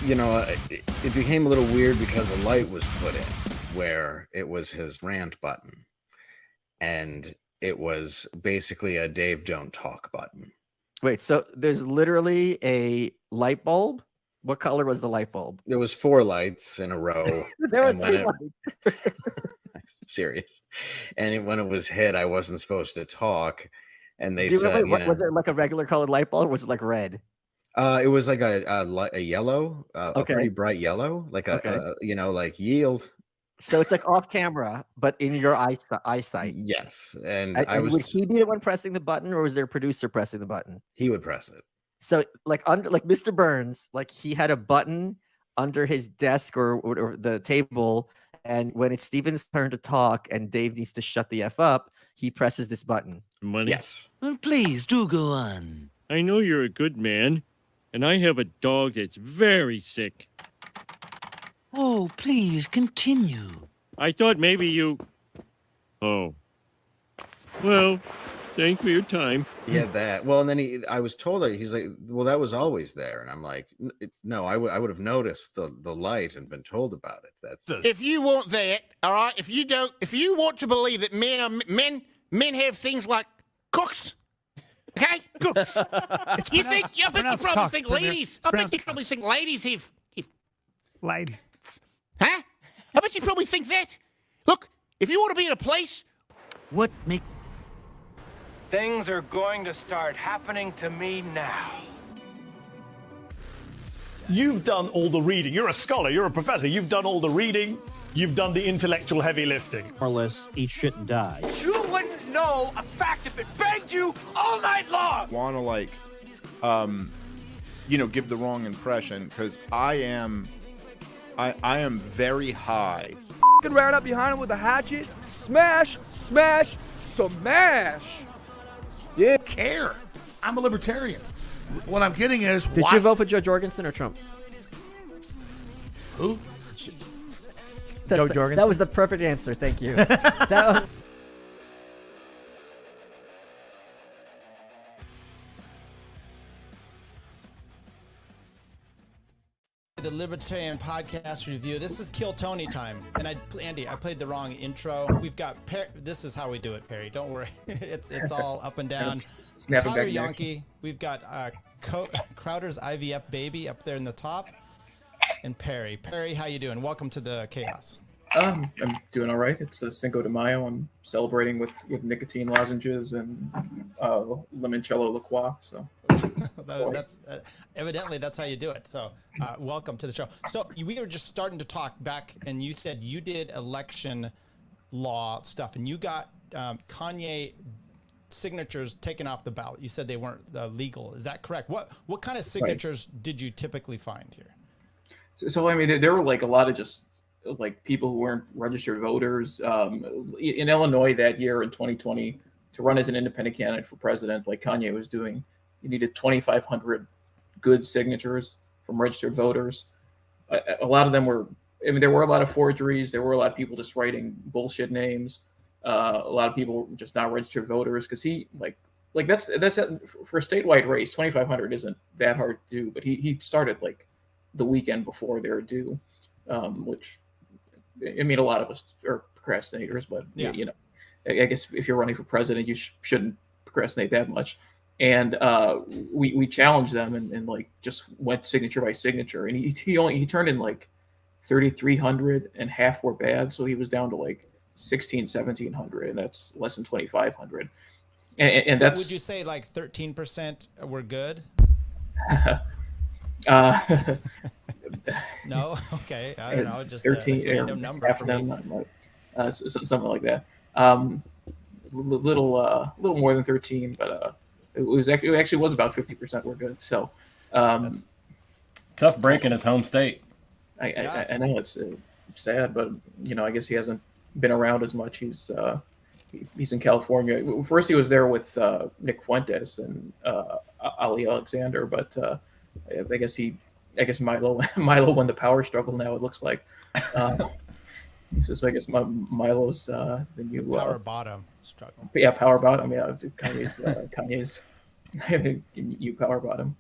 it became a little weird because a light was put in where it was his rant button, and it was basically a Dave Don't Talk button. Wait, so there's literally a light bulb? What color was the light bulb? There was 4 lights in a row. There were 3 lights. I'm serious. And when it was hit, I wasn't supposed to talk. And they Do you said, remember, was it like a regular colored light bulb, or was it like red? It was like a yellow, a Okay. pretty bright yellow, like like yield. So it's like off camera, but in your eyesight. Yes, and would he be the one pressing the button, or was there a producer pressing the button? He would press it. So like Mr. Burns, like he had a button under his desk or the table, and when it's Steven's turn to talk and Dave needs to shut the F up, he presses this button. Money? Yes. Well, please do go on. I know you're a good man, and I have a dog that's very sick. Oh, please continue. I thought maybe you... Oh. Well, thanks for your time. He had that. Well, and then I was told that he's like, well, that was always there. And I'm like, no, I would have noticed the light and been told about it. That's if you want that, all right. If you want to believe that men have things like cooks, okay? Cooks. I bet you probably think ladies. I bet you probably think ladies have. Ladies. Huh? I bet you probably think that. Look, if you want to be in a place. What make... Things are going to start happening to me now. You've done all the reading. You're a scholar. You're a professor. You've done all the reading. You've done the intellectual heavy lifting. More or less, eat shit and die. You wouldn't know a fact if it begged you all night long. Want to give the wrong impression because I am very high. Ran up behind him with a hatchet. Smash, smash, smash. Yeah. Care. I'm a libertarian. What I'm getting is, did you vote for Joe Jorgensen or Trump? Who? Joe Jorgensen. That was the perfect answer. Thank you. The Libertarian Podcast Review. This is Kill Tony time, and Andy, I played the wrong intro. We've got this is how we do it, Perry. Don't worry, it's all up and down. Tyler Yonke. We've got Crowder's IVF baby up there in the top, and Perry. Perry, how you doing? Welcome to the chaos. I'm doing all right. It's Cinco de Mayo. I'm celebrating with nicotine lozenges and limoncello liqueur. So that's evidently that's how you do it. So welcome to the show. So we were just starting to talk back, and you said you did election law stuff, and you got Kanye signatures taken off the ballot. You said they weren't legal. Is that correct? What kind of signatures did you typically find here? So I mean, there were like a lot of just like people who weren't registered voters in Illinois that year in 2020 to run as an independent candidate for president, like Kanye was doing. You needed 2,500 good signatures from registered voters. A lot of them were, I mean, there were a lot of forgeries. There were a lot of people just writing bullshit names. A lot of people just not registered voters because he like that's for a statewide race. 2,500 isn't that hard to do, but he started like the weekend before they were due, which. I mean, a lot of us are procrastinators, but yeah. I guess if you're running for president, you shouldn't procrastinate that much. And we challenged them and like just went signature by signature, and he turned in like 3,300, and half were bad, so he was down to like 1,700, and that's less than 2,500. And that's. Would you say like 13% were good? No, okay, I don't know, just 13, a random number for me. Something like that. Little more than 13, but it actually was about 50% were good. So tough break in his home state. I know it's sad, but I guess he hasn't been around as much. He's in California. First, he was there with Nick Fuentes and Ali Alexander, but I guess Milo won the power struggle now, it looks like. So I guess Milo's the new power bottom struggle. Yeah, power bottom. Yeah, Kanye's new power bottom.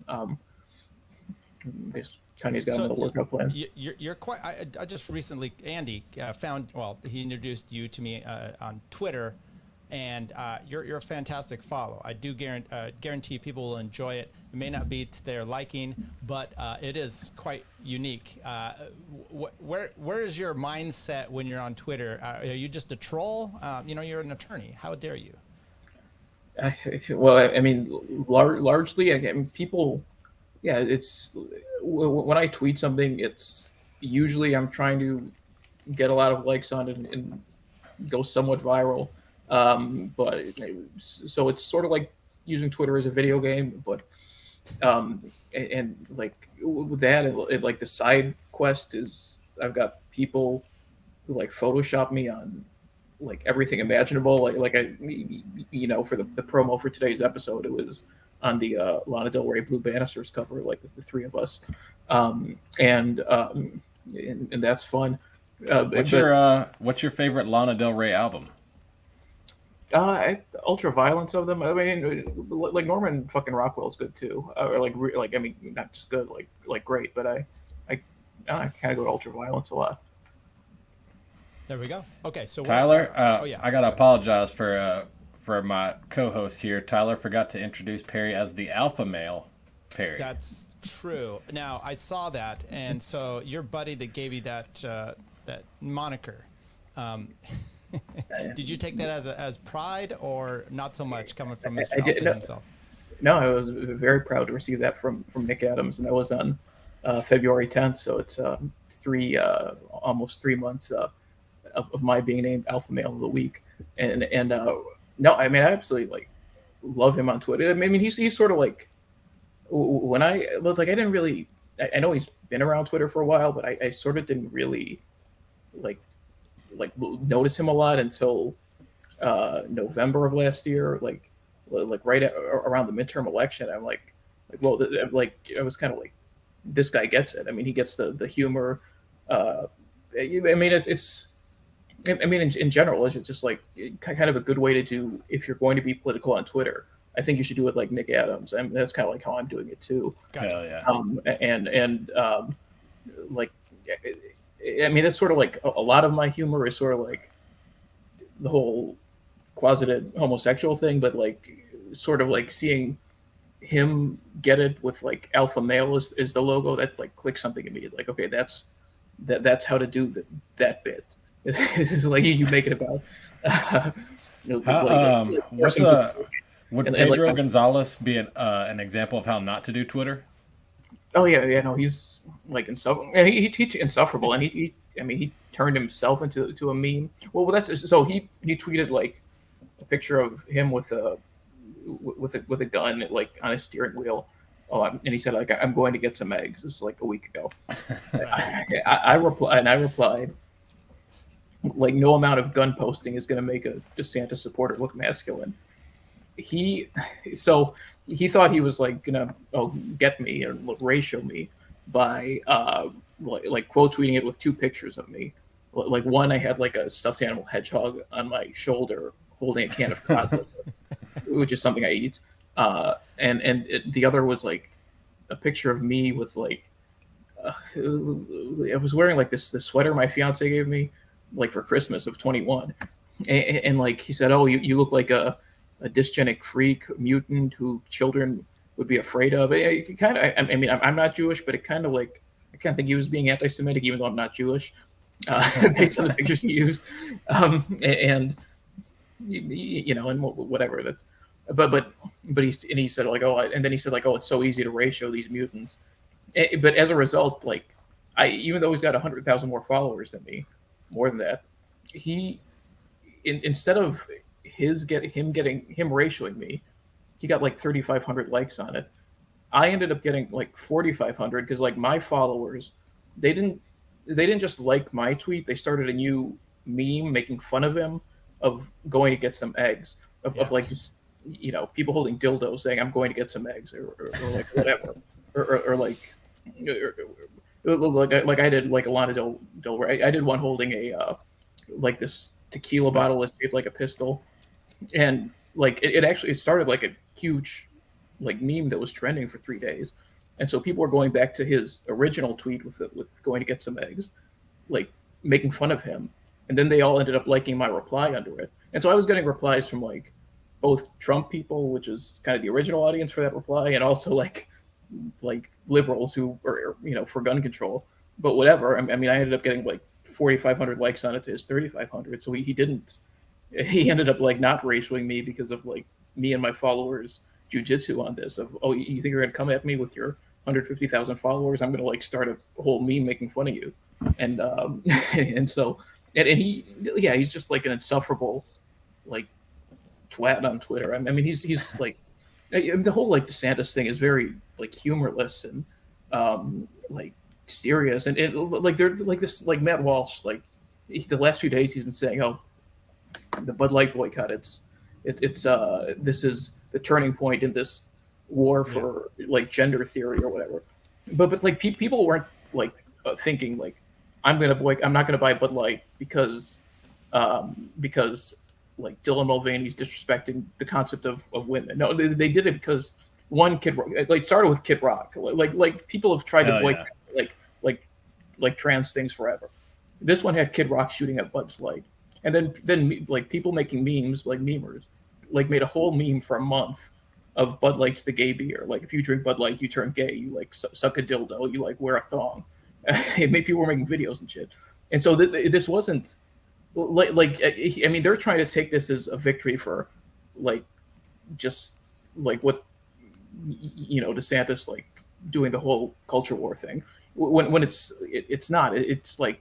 Kanye's got another workout plan. You're quite. I just recently, Andy found. Well, he introduced you to me on Twitter, and you're a fantastic follow. I do guarantee people will enjoy it. It may not be to their liking, but it is quite unique. Where is your mindset when you're on Twitter? Are you just a troll? You're an attorney. How dare you? Well, I mean, largely, I mean, people. Yeah, it's when I tweet something, it's usually I'm trying to get a lot of likes on it and go somewhat viral. But so it's sort of like using Twitter as a video game, but and like with that, like the side quest is I've got people who like Photoshop me on like everything imaginable. Like I, for the promo for today's episode, it was on the Lana Del Rey Blue Bannisters cover, like the three of us, and that's fun. What's your favorite Lana Del Rey album? Ultra violence of them. I mean, like Norman fucking Rockwell's good too, or like I mean, not just good, like great, but I kind of go to ultra violence a lot. There we go. Okay, so Tyler, I gotta apologize for my co-host here. Tyler forgot to introduce Perry as the alpha male Perry. That's true. Now I saw that, and so your buddy that gave you that moniker. Did you take that as pride or not so much coming from Mr. Alpha himself? No, I was very proud to receive that from Nick Adams, and that was on February 10th. So it's almost 3 months of my being named Alpha Male of the Week, and no, I mean I absolutely love him on Twitter. I mean he's sort of like when I didn't really. I know he's been around Twitter for a while, but I sort of didn't really like notice him a lot until November of last year, like right around the midterm election. I'm like, well, I was kind of like, this guy gets it. I mean, he gets the humor. I mean, in general, it's just like kind of a good way to do if you're going to be political on Twitter. I think you should do it like Nick Adams. I mean, that's kind of like how I'm doing it too. Gotcha. Hell yeah. Like. I mean, that's sort of like a lot of my humor is sort of like the whole closeted homosexual thing, but like sort of like seeing him get it with like alpha male is the logo that like clicks something in me. It's like, okay, that's how to do that bit. It's like you make it about. Would Pedro Gonzalez be an example of how not to do Twitter? Oh yeah, no, he's like insufferable, and he's insufferable, and he turned himself into a meme. Well, that's so he tweeted like a picture of him with a gun like on a steering wheel, and he said like I'm going to get some eggs. This was like a week ago. I replied like no amount of gun posting is going to make a DeSantis supporter look masculine. He thought he was like gonna get me and ratio me by like quote tweeting it with two pictures of me. Like one, I had like a stuffed animal hedgehog on my shoulder holding a can of pasta, which is something I eat. And the other was like a picture of me with like I was wearing like this sweater my fiance gave me like for Christmas of 21, and like he said, oh, you look like a dysgenic freak mutant who children would be afraid of. It kind of, I mean, I'm not Jewish, but it kind of like, I kind of think he was being anti-Semitic, even though I'm not Jewish, based on the pictures he used. And whatever that's, but he said like, oh, and then he said like, oh, it's so easy to ratio these mutants. But as a result, like even though he's got 100,000 more followers than me, more than that, instead of him ratioing me, he got like 3,500 likes on it. I ended up getting like 4,500 because like my followers, they didn't just like my tweet. They started a new meme making fun of him of going to get some eggs of like just people holding dildos saying I'm going to get some eggs or like whatever or like I did like a Lana Del Rey. I did one holding a like this tequila bottle that's shaped like a pistol. And like it started like a huge like meme that was trending for 3 days, And so people were going back to his original tweet with going to get some eggs, like making fun of him. And then they all ended up liking my reply under it. And so I was getting replies from like both Trump people, which is kind of the original audience for that reply, and also like liberals who are, for gun control. But whatever. I mean, I ended up getting like 4,500 likes on it to his 3,500. So he ended up like not ratioing me because of like me and my followers jujitsu on this of, oh, you think you're going to come at me with your 150,000 followers? I'm going to like start a whole meme making fun of you. And, and so, and he's just like an insufferable, like twat on Twitter. I mean, he's like, the whole like DeSantis thing is very like humorless and like serious. And like they're like this, like Matt Walsh, like the last few days he's been saying, oh, the Bud Light boycott, it's this is the turning point in this war for like gender theory or whatever. But like people weren't like thinking like I'm not gonna buy Bud Light because like Dylan Mulvaney's disrespecting the concept of women. No, they did it because one Kid Rock, like started with Kid Rock. Like people have tried to boycott like trans things forever. This one had Kid Rock shooting at Bud Light. And then like people making memes, like memers, like made a whole meme for a month of Bud Light's the gay beer. Like if you drink Bud Light, you turn gay. You like suck a dildo. You like wear a thong. It made people making videos and shit. And so this wasn't like I mean they're trying to take this as a victory for like just like what DeSantis like doing the whole culture war thing when it's not. It's like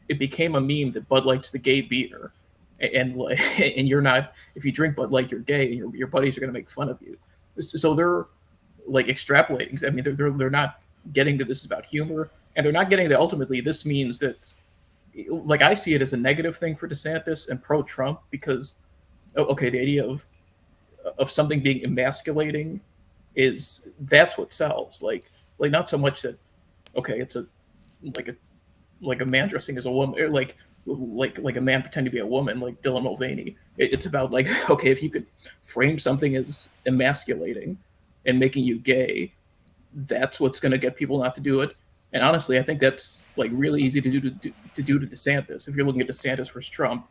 it became a meme that Bud Light's the gay beer, and like, and you're not. If you drink Bud Light, you're gay, and your buddies are going to make fun of you. So they're like extrapolating. I mean, they're not getting that this is about humor, and they're not getting that ultimately this means that, like, I see it as a negative thing for DeSantis and pro-Trump because, okay, the idea of something being emasculating that's what sells. Like not so much that, okay, it's like a man dressing as a woman, or like a man pretending to be a woman, like Dylan Mulvaney. It's about like, okay, if you could frame something as emasculating and making you gay, that's what's going to get people not to do it. And honestly, I think that's like really easy to do to DeSantis. If you're looking at DeSantis versus Trump,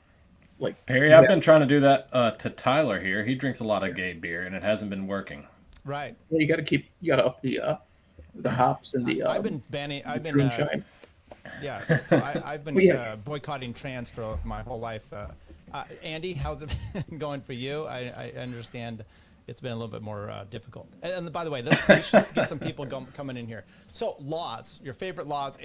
like Perry, I've been trying to do that to Tyler here. He drinks a lot of gay beer, and it hasn't been working. Right. Well, you got to up the hops and the. I've been moonshine. Yeah, so I've been boycotting trans for my whole life. Andy, how's it going for you? I understand it's been a little bit more difficult. And by the way, we should get some people coming in here. So laws, your favorite laws.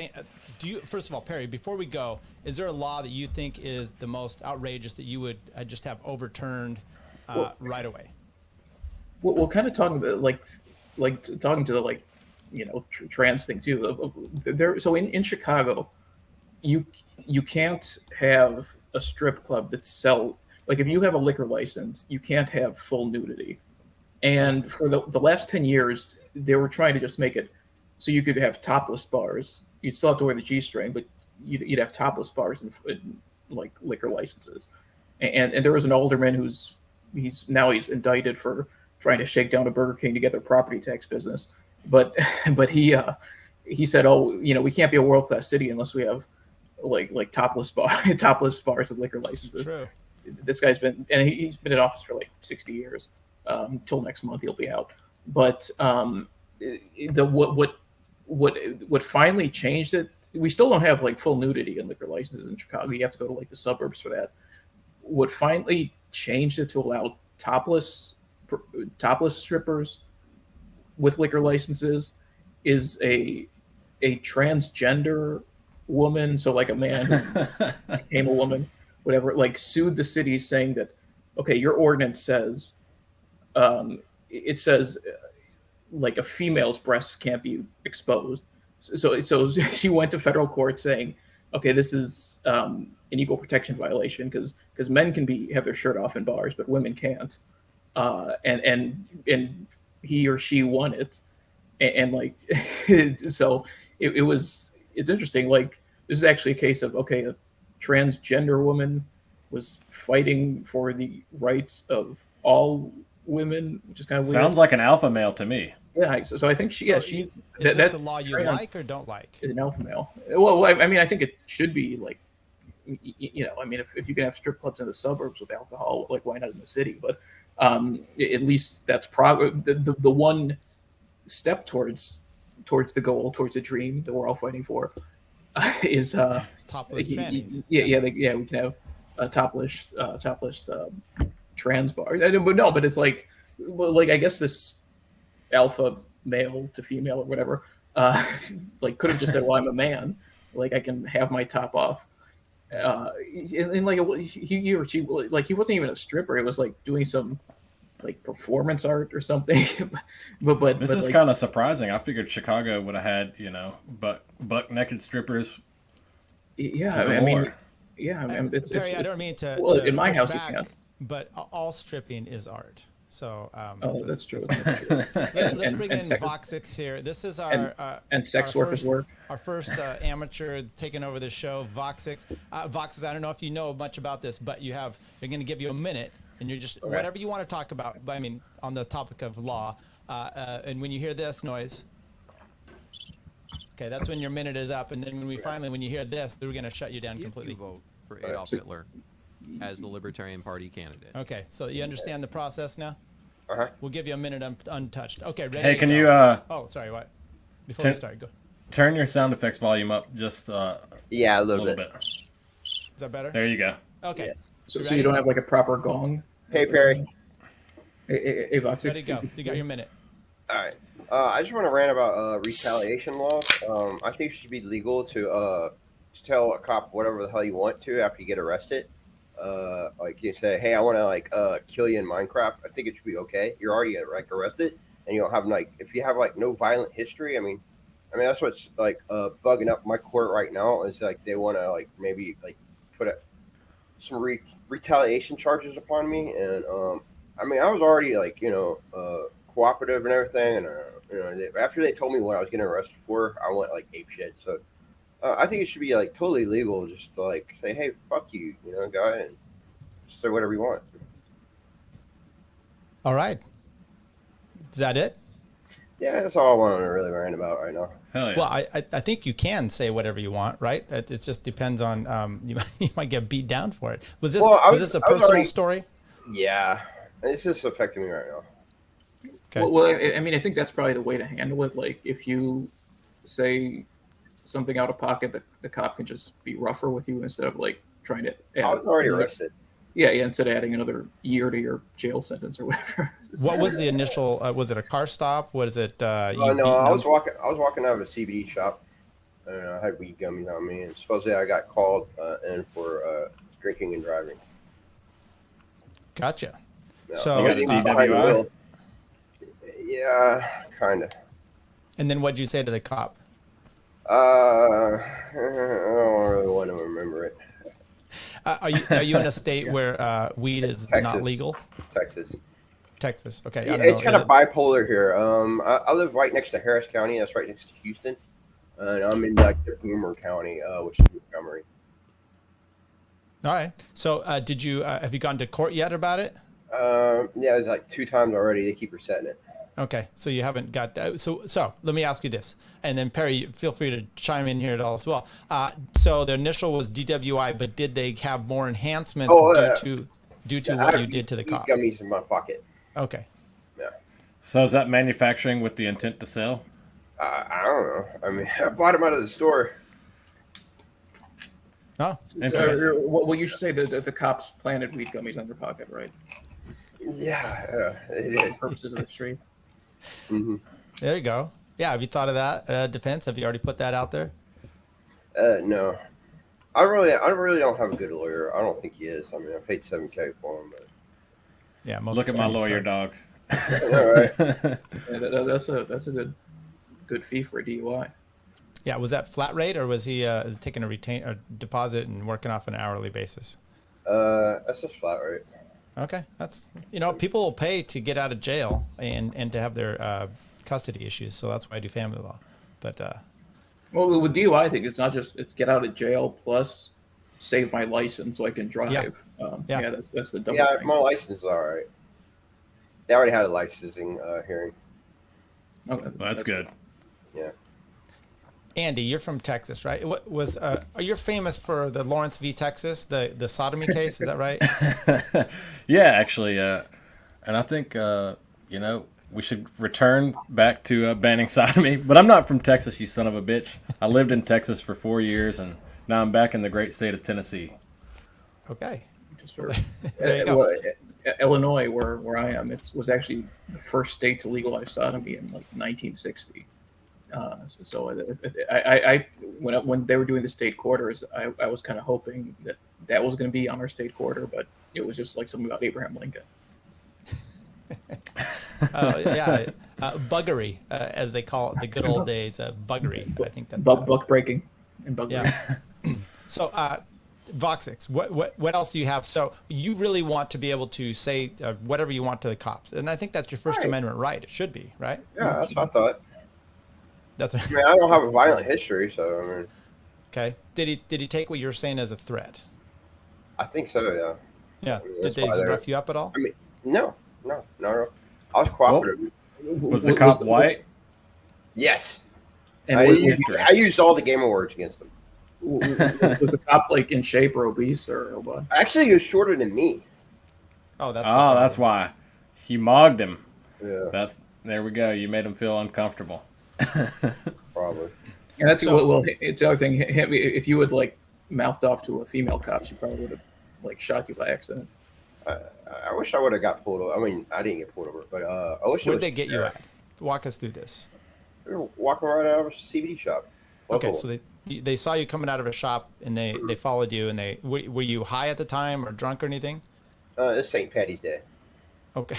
First of all, Perry, before we go, is there a law that you think is the most outrageous that you would just have overturned right away? Well, kind of talking about like talking to the trans thing too. So in Chicago, you can't have a strip club that sell, like if you have a liquor license, you can't have full nudity. And for the last 10 years, they were trying to just make it so you could have topless bars. You'd still have to wear the G-string, but you'd have topless bars and like liquor licenses. And there was an alderman he's indicted for trying to shake down a Burger King to get their property tax business. But he said, oh, we can't be a world-class city unless we have like topless bars and liquor licenses. True. This guy's he's been in office for like 60 years. Till next month he'll be out. But what finally changed it, we still don't have like full nudity in liquor licenses in Chicago. You have to go to like the suburbs for that. What finally changed it to allow topless strippers with liquor licenses is a transgender woman, so like a man who became a woman, whatever, like sued the city saying that, okay, your ordinance says it says like a female's breasts can't be exposed. So she went to federal court saying, okay, this is an equal protection violation because men can have their shirt off in bars, but women can't. And he or she won it, and like so it's interesting. Like this is actually a case of, okay, a transgender woman was fighting for the rights of all women, which is kind of weird. Sounds like an alpha male to me. Yeah, so I think she's. Is that the law you trans like or don't like? Is an alpha male. Well, I mean, I think it should be like, I mean, if you can have strip clubs in the suburbs with alcohol, like why not in the city? But at least that's probably the one step towards the goal, towards the dream that we're all fighting for, is topless trannies. Yeah, we can have a topless trans bar. But it's like I guess this alpha male to female or whatever, like could have just said, well, I'm a man, like I can have my top off. And like he or she, like he wasn't even a stripper. It was like doing some like performance art or something. but this is kind of surprising. I figured Chicago would have had, buck naked strippers. Yeah, I mean, it's Perry, I don't mean to. Well, to in my push house, back, you can. But all stripping is art. So that's true. Let's bring in Voxix here. This is our and sex work is work. Our first amateur taking over the show, Voxix. Voxix, I don't know if you know much about this, but they're going to give you a minute, and you're just whatever you want to talk about. I mean, on the topic of law. And when you hear this noise, okay, that's when your minute is up. And then when you hear this, we're going to shut you down completely. Vote for Adolf Hitler as the Libertarian Party candidate. Okay, so you understand the process now? We'll give you a minute untouched. Okay, ready? Hey, can you? Oh, sorry. What? Before we start, go. Turn your sound effects volume up just a little bit. Is that better? There you go. Okay. Yes. So you don't have like a proper gong? Hey, Perry. Hey, Vox. Ready to go. You got your minute. All right. I just want to rant about retaliation laws. I think it should be legal to tell a cop whatever the hell you want to after you get arrested. Like you say, hey, I want to kill you in Minecraft. I think it should be okay. You're already arrested, and you don't have if you have no violent history. I mean that's what's bugging up my court right now is they want to maybe put some retaliation charges upon me, and I was already cooperative and everything, and after they told me what I was getting arrested for, I went ape shit. So. I think it should be totally legal just to say, hey, fuck you, guy, and say whatever you want. All right. Is that it? Yeah, that's all I want to really rant about right now. Hell yeah. Well, I think you can say whatever you want, right? It just depends on you might get beat down for it. Was this a personal story? Yeah, it's just affecting me right now. Okay. Well, I think that's probably the way to handle it. Like if you say something out of pocket, the cop can just be rougher with you instead of trying to add, I was already arrested. Yeah, instead of adding another year to your jail sentence or whatever. What was the initial was it a car stop? What is it? I was walking out of a CBD shop, and I had weed gummies on me, and supposedly I got called in for drinking and driving. Gotcha. No, so yeah, kind of. And then what'd you say to the cop? I don't really want to remember it. Are you in a state where weed is Texas. not legal? Texas. Okay. Yeah, it's kind of bipolar here. I live right next to Harris County. That's right next to Houston, and I'm in the Boomer County, which is Montgomery. All right. So did you have you gone to court yet about it? Yeah, it's 2 times already. They keep resetting it. Okay, so you haven't got so let me ask you this, and then Perry, feel free to chime in here at all as well. So the initial was DWI, but did they have more enhancements due to what you did to the cop? Gummies in my pocket. Okay. Yeah. So is that manufacturing with the intent to sell? I don't know. I mean, I bought them out of the store. Oh, well, you should say that the cops planted weed gummies on your pocket, right? Yeah. For purposes of the street. Mm-hmm. There you go. Yeah, have you thought of that defense? Have you already put that out there? No. I really don't have a good lawyer. I don't think he is. I mean, I paid $7,000 for him, but yeah. Look at my lawyer, dog. All right. That's a good fee for a DUI. Yeah, was that flat rate or was he taking a deposit and working off an hourly basis? That's just flat rate. Okay, that's people will pay to get out of jail and to have their custody issues, so that's why I do family law. But well, with DUI, I think it's get out of jail plus save my license so I can drive. Yeah. Yeah, that's the double. Yeah, thing. my license is all right. They already had a licensing hearing. Okay, Well, that's good. Yeah. Andy, you're from Texas, right? What was are you famous for the Lawrence v. Texas, the sodomy case? Is that right? Yeah, actually, and I think we should return back to banning sodomy. But I'm not from Texas, you son of a bitch. I lived in Texas for 4 years, and now I'm back in the great state of Tennessee. Okay. There you go. Illinois, where I am, it was actually the first state to legalize sodomy in like 1960. When they were doing the state quarters, I was kind of hoping that was going to be on our state quarter, but it was just like something about Abraham Lincoln. Buggery, as they call it, the good old days, buggery. I think that's buck breaking and buggery. Yeah. So, Voxix, what else do you have? So you really want to be able to say whatever you want to the cops, and I think that's your First Amendment right. It should be, right? Yeah, that's what I thought. That's. I mean, I don't have a violent history, so I mean. Okay. Did he take what you were saying as a threat? I think so. Yeah. Yeah. I mean, Did they rough you up at all? I mean, no. I was cooperative. Was the cop white? Yes. And I used all the Game Awards against him. Was the cop like in shape or obese or what? Actually, he was shorter than me. Oh, that's why he mogged him. Yeah. There we go. You made him feel uncomfortable. Probably. And that's it's the other thing. If you would like mouthed off to a female cop, she probably would have like shot you by accident. I wish I would have got pulled over. I mean, I didn't get pulled over, but I wish. Where'd they get you at? Walk us through this. We were walking right out of a CBD shop. Okay, so they saw you coming out of a shop and they followed you, and were you high at the time or drunk or anything? It's St. Patty's Day. Okay.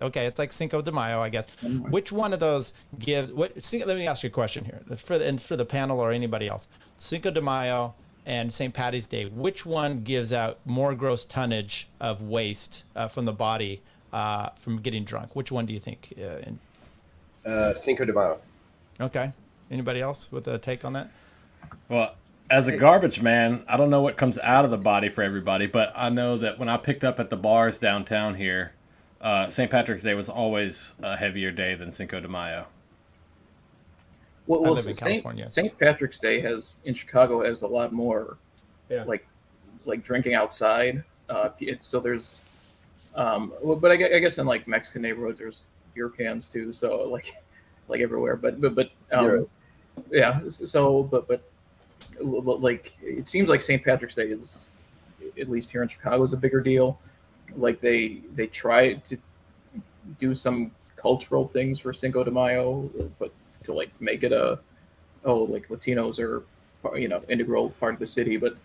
Okay? It's like Cinco de Mayo, I guess. Which one of those gives? Let me ask you a question here for the panel or anybody else. Cinco de Mayo and St. Patty's Day, which one gives out more gross tonnage of waste from the body from getting drunk? Which one do you think? Cinco de Mayo. Okay. Anybody else with a take on that? Well, as a garbage man, I don't know what comes out of the body for everybody, but I know that when I picked up at the bars downtown here, St. Patrick's Day was always a heavier day than Cinco de Mayo. I live in California. St. Patrick's Day in Chicago has a lot more, like drinking outside. So there's, but I guess in like Mexican neighborhoods there's beer cans too. So like everywhere. But yeah. So but like it seems like St. Patrick's Day is, at least here in Chicago, is a bigger deal. Like they try to do some cultural things for Cinco de Mayo, but to like make it like Latinos are, integral part of the city. But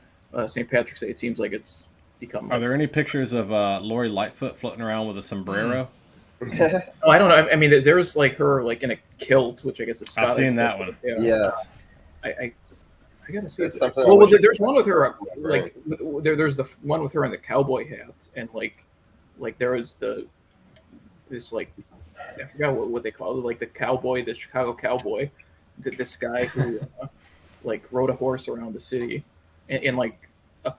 St. Patrick's Day, it seems like it's become. Are there any pictures of Lori Lightfoot floating around with a sombrero? Oh, I don't know. I mean, there's like her like in a kilt, which I guess is Scottish. I've seen that one. Yeah. I gotta see it. Well, there's one with her, like there's the one with her in the cowboy hat, and like there is this like, I forgot what they call it, like the Chicago cowboy, this guy who like rode a horse around the city, and like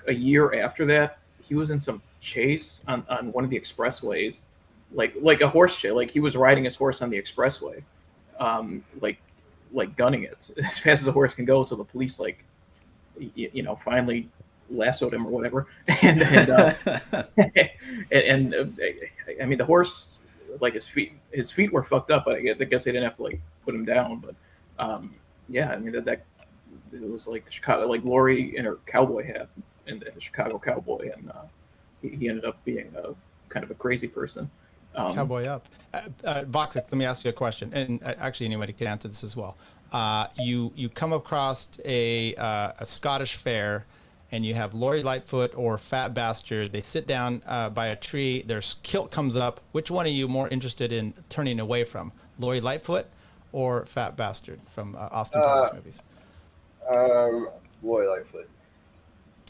a year after that, he was in some chase on one of the expressways, like a horse chase, like he was riding his horse on the expressway, like gunning it as fast as a horse can go, so the police finally lassoed him or whatever, and I mean the horse, like his feet were fucked up, but I guess they didn't have to like put him down, but yeah, I mean that it was like Chicago, like Lori in her cowboy hat and the Chicago cowboy, and he ended up being a kind of a crazy person. Cowboy up. Voxix, let me ask you a question, and actually anybody can answer this as well. You come across a Scottish fair, and you have Lori Lightfoot or Fat Bastard. They sit down by a tree. Their kilt comes up. Which one are you more interested in turning away from, Lori Lightfoot or Fat Bastard from Austin Powers movies? Lori Lightfoot.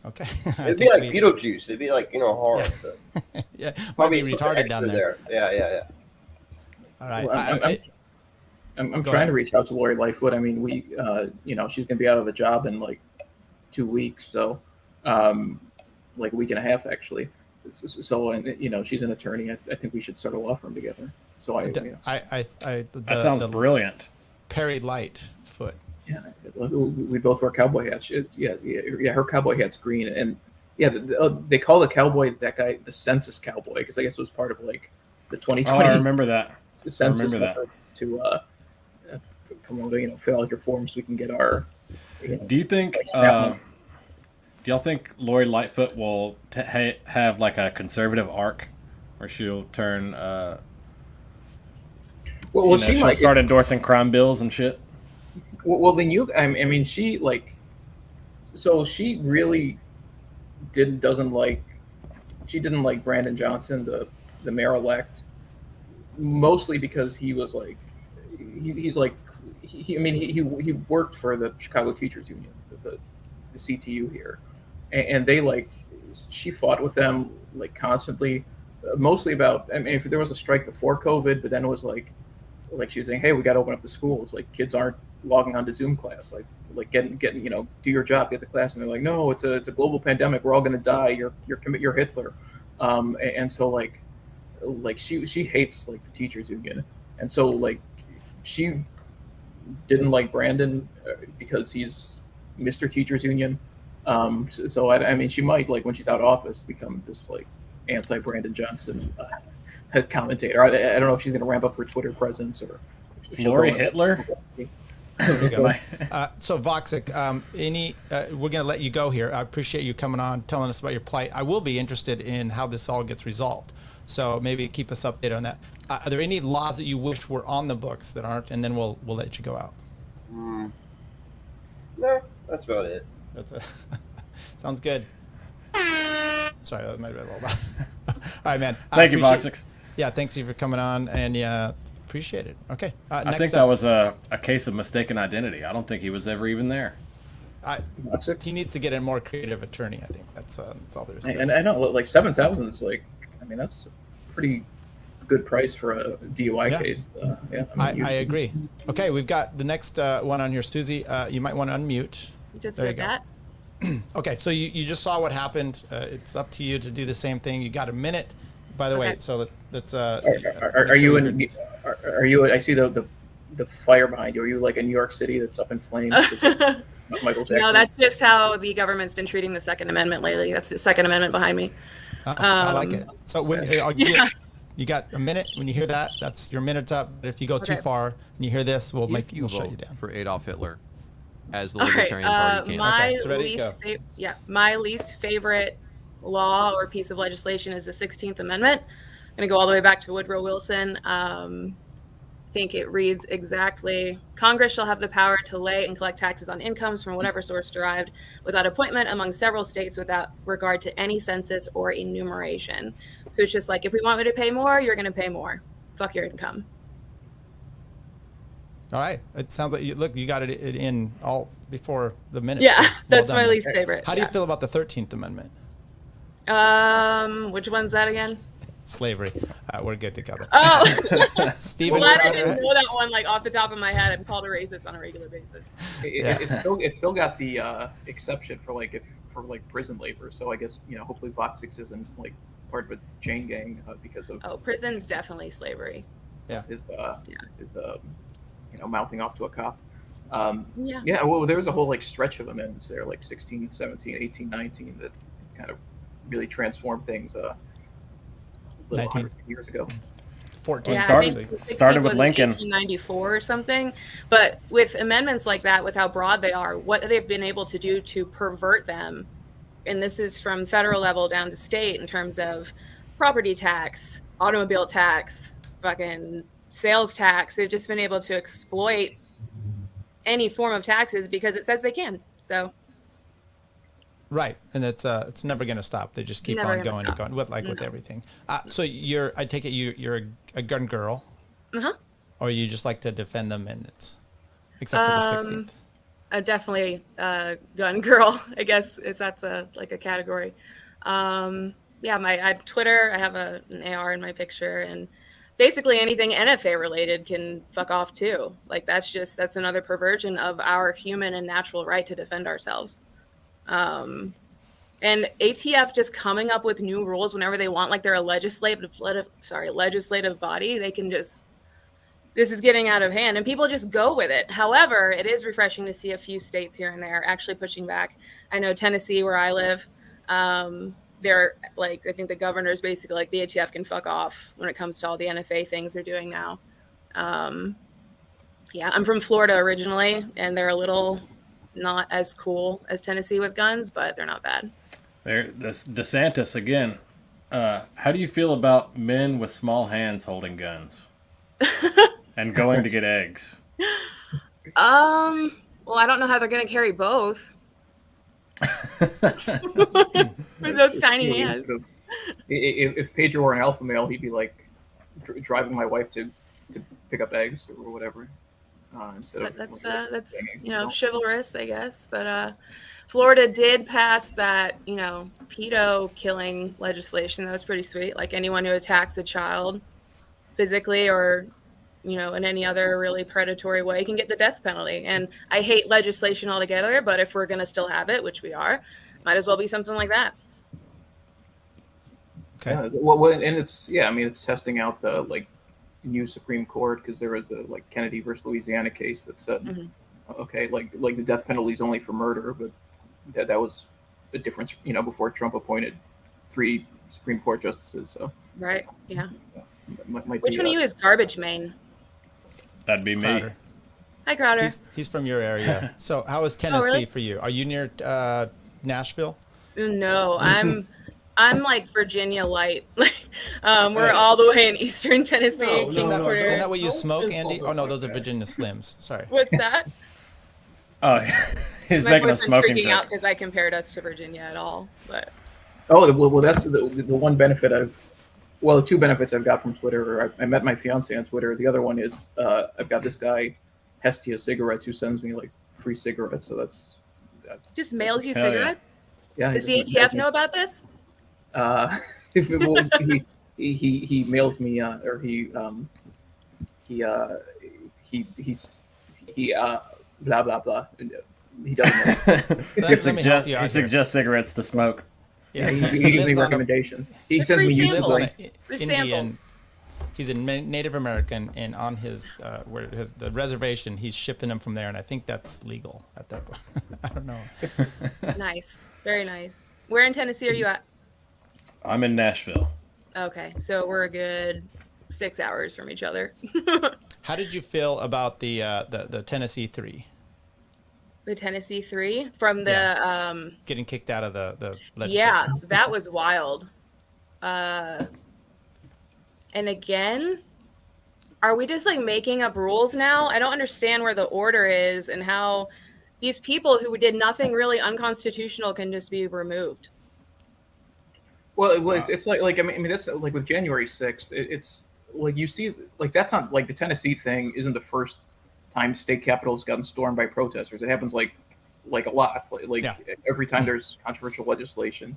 Okay. It'd be like Beetlejuice. It'd be like horror. Yeah, yeah. Might be retarded down there. Yeah. All right. Well, I'm trying to reach out to Lori Lightfoot. I mean, we, she's gonna be out of a job in like 2 weeks, so like a week and a half actually. So, and you know, she's an attorney. I think we should start a law firm together. So that sounds brilliant. Perry Lightfoot. Yeah, we both wear cowboy hats. Yeah. Her cowboy hat's green, and yeah, they call the cowboy, that guy, the census cowboy, because I guess it was part of like the 2020. Oh, I remember that. The census efforts to promote, you know, fill out your forms so we can get our. You know, do you think? Like, do y'all think Lori Lightfoot will have like a conservative arc, where she'll turn? Well, she she'll might start endorsing crime bills and shit. Well, then I mean, she like, so she really didn't like Brandon Johnson, the mayor-elect, mostly because he was like, he worked for the Chicago Teachers Union, the CTU here, and they like, she fought with them like constantly, mostly about, I mean, if there was a strike before COVID, but then it was like she was saying, hey, we got to open up the schools, like kids aren't logging onto Zoom class, like getting you know, do your job, get the class, and they're like, no, it's a global pandemic, we're all gonna die, you're Hitler, and so like she hates like the teachers union, and so like she didn't like Brandon because he's Mr. Teachers Union, so I mean, she might, like, when she's out of office, become this like anti-Brandon Johnson commentator. I don't know if she's gonna ramp up her Twitter presence or Lori Hitler. There we go. So Voxic, we're going to let you go here. I appreciate you coming on, telling us about your plight. I will be interested in how this all gets resolved. So maybe keep us updated on that. Are there any laws that you wish were on the books that aren't? And then we'll let you go out. No, that's about it. Sounds good. Sorry, that might be a little loud. All right, man. Thank you, Voxix. Yeah, thanks you for coming on, and yeah, appreciate it. Okay. I think that was a case of mistaken identity. I don't think he was ever even there. He needs to get a more creative attorney. I think that's all there is to it. And I know, like, 7,000 is like, I mean, that's a pretty good price for a DUI case. Yeah, I agree. Okay, we've got the next one on here, Susie. You might want to unmute. You just there said that. Okay, so you just saw what happened. It's up to you to do the same thing. You got a minute. By the way, so that's Are you in? Are you? I see the fire behind you. Are you like in New York City that's up in flames? Michael Jackson. No, that's just how the government's been treating the Second Amendment lately. That's the Second Amendment behind me. I like it. So when you got a minute. When you hear that, that's your minute's up. But if you go too far and you hear this, we'll shut you down. For Adolf Hitler as the Libertarian Party candidate. My least favorite law or piece of legislation is the 16th Amendment. I'm going to go all the way back to Woodrow Wilson. I think it reads exactly, Congress shall have the power to lay and collect taxes on incomes from whatever source derived without appointment among several states without regard to any census or enumeration. So it's just like, if we want you to pay more, you're going to pay more. Fuck your income. All right. It sounds like you got it in all before the minute. Yeah, so that's my least favorite. How do you feel about the 13th Amendment? Which one's that again? Slavery. We're good to go. Oh, Stephen. Glad I didn't know that one like off the top of my head. I'm called a racist on a regular basis. It's still got the exception for prison labor. So I guess, you know, hopefully Voxix isn't like part of a chain gang because of. Oh, prison's definitely slavery. Yeah. Is you know, mouthing off to a cop. Yeah. Yeah. Well, there was a whole like stretch of amendments there, like 16, 17, 18, 19, that kind of really transformed things. 100 years ago. 14. Started with Lincoln. 1894 or something. But with amendments like that, with how broad they are, what they've been able to do to pervert them, and this is from federal level down to state in terms of property tax, automobile tax, fucking sales tax. They've just been able to exploit any form of taxes because it says they can. So. Right, and it's never going to stop. They just keep on going and going with everything. So I take it you're a gun girl, or you just like to defend the amendments, except for the 16th. Definitely gun girl. I guess that's a category. I Twitter. I have an AR in my picture, and basically anything NFA related can fuck off too. Like that's another perversion of our human and natural right to defend ourselves. And And ATF just coming up with new rules whenever they want, like they're a legislative body. They can just, this is getting out of hand, and people just go with it. However, it is refreshing to see a few states here and there actually pushing back. I know Tennessee, where I live, they're like, I think the governor's basically like, the ATF can fuck off when it comes to all the NFA things they're doing now. Yeah, I'm from Florida originally, and they're a little not as cool as Tennessee with guns, but they're not bad. This DeSantis again. How do you feel about men with small hands holding guns and going to get eggs? Well, I don't know how they're gonna carry both. With those tiny hands. If Pedro were an alpha male, he'd be like driving my wife to pick up eggs or whatever. That's chivalrous, I guess. But Florida did pass that, pedo killing legislation. That was pretty sweet. Like anyone who attacks a child physically or, in any other really predatory way can get the death penalty. And I hate legislation altogether, but if we're going to still have it, which we are, might as well be something like that. Okay. And it's testing out the new Supreme Court, because there was the Kennedy versus Louisiana case that said, okay, the death penalty is only for murder, but that was a difference, before Trump appointed 3 Supreme Court justices. So right, yeah. Which one of you is garbage main? That'd be Crowder. me. Hi, Crowder. He's from your area. So how is Tennessee really? for you? Are you near Nashville? No, I'm like Virginia light. We're all the way in Eastern Tennessee. Isn't that what you smoke, Andy? Oh no, those are Virginia Slims. Sorry. What's that? Oh, he's My making a boyfriend's smoking freaking out joke. because I compared us to Virginia at all. But well, that's the one benefit the 2 benefits I've got from Twitter. I met my fiance on Twitter. The other one is I've got this guy, Hestia Cigarettes, who sends me free cigarettes. So that's just mails you Hell yeah. cigarettes. yeah. Does the ATF know about this? He mails me, or he blah blah blah. He doesn't. He suggests cigarettes to smoke. Yeah, he gives me recommendations. He sends me YouTube links. Indian. He's a Native American, and on his the reservation, he's shipping them from there, and I think that's legal at that point. I don't know. Nice, very nice. Where in Tennessee are you at? I'm in Nashville. Okay, so we're a good 6 hours from each other. How did you feel about the Tennessee 3? The Tennessee 3 from the getting kicked out of the legislature? Yeah, that was wild. And again, are we just making up rules now? I don't understand where the order is and how these people who did nothing really unconstitutional can just be removed. Well, it's like I mean that's with January 6th. It's you see that's not the Tennessee thing isn't the first time state capitals gotten stormed by protesters. It happens a lot. Every time there's controversial legislation,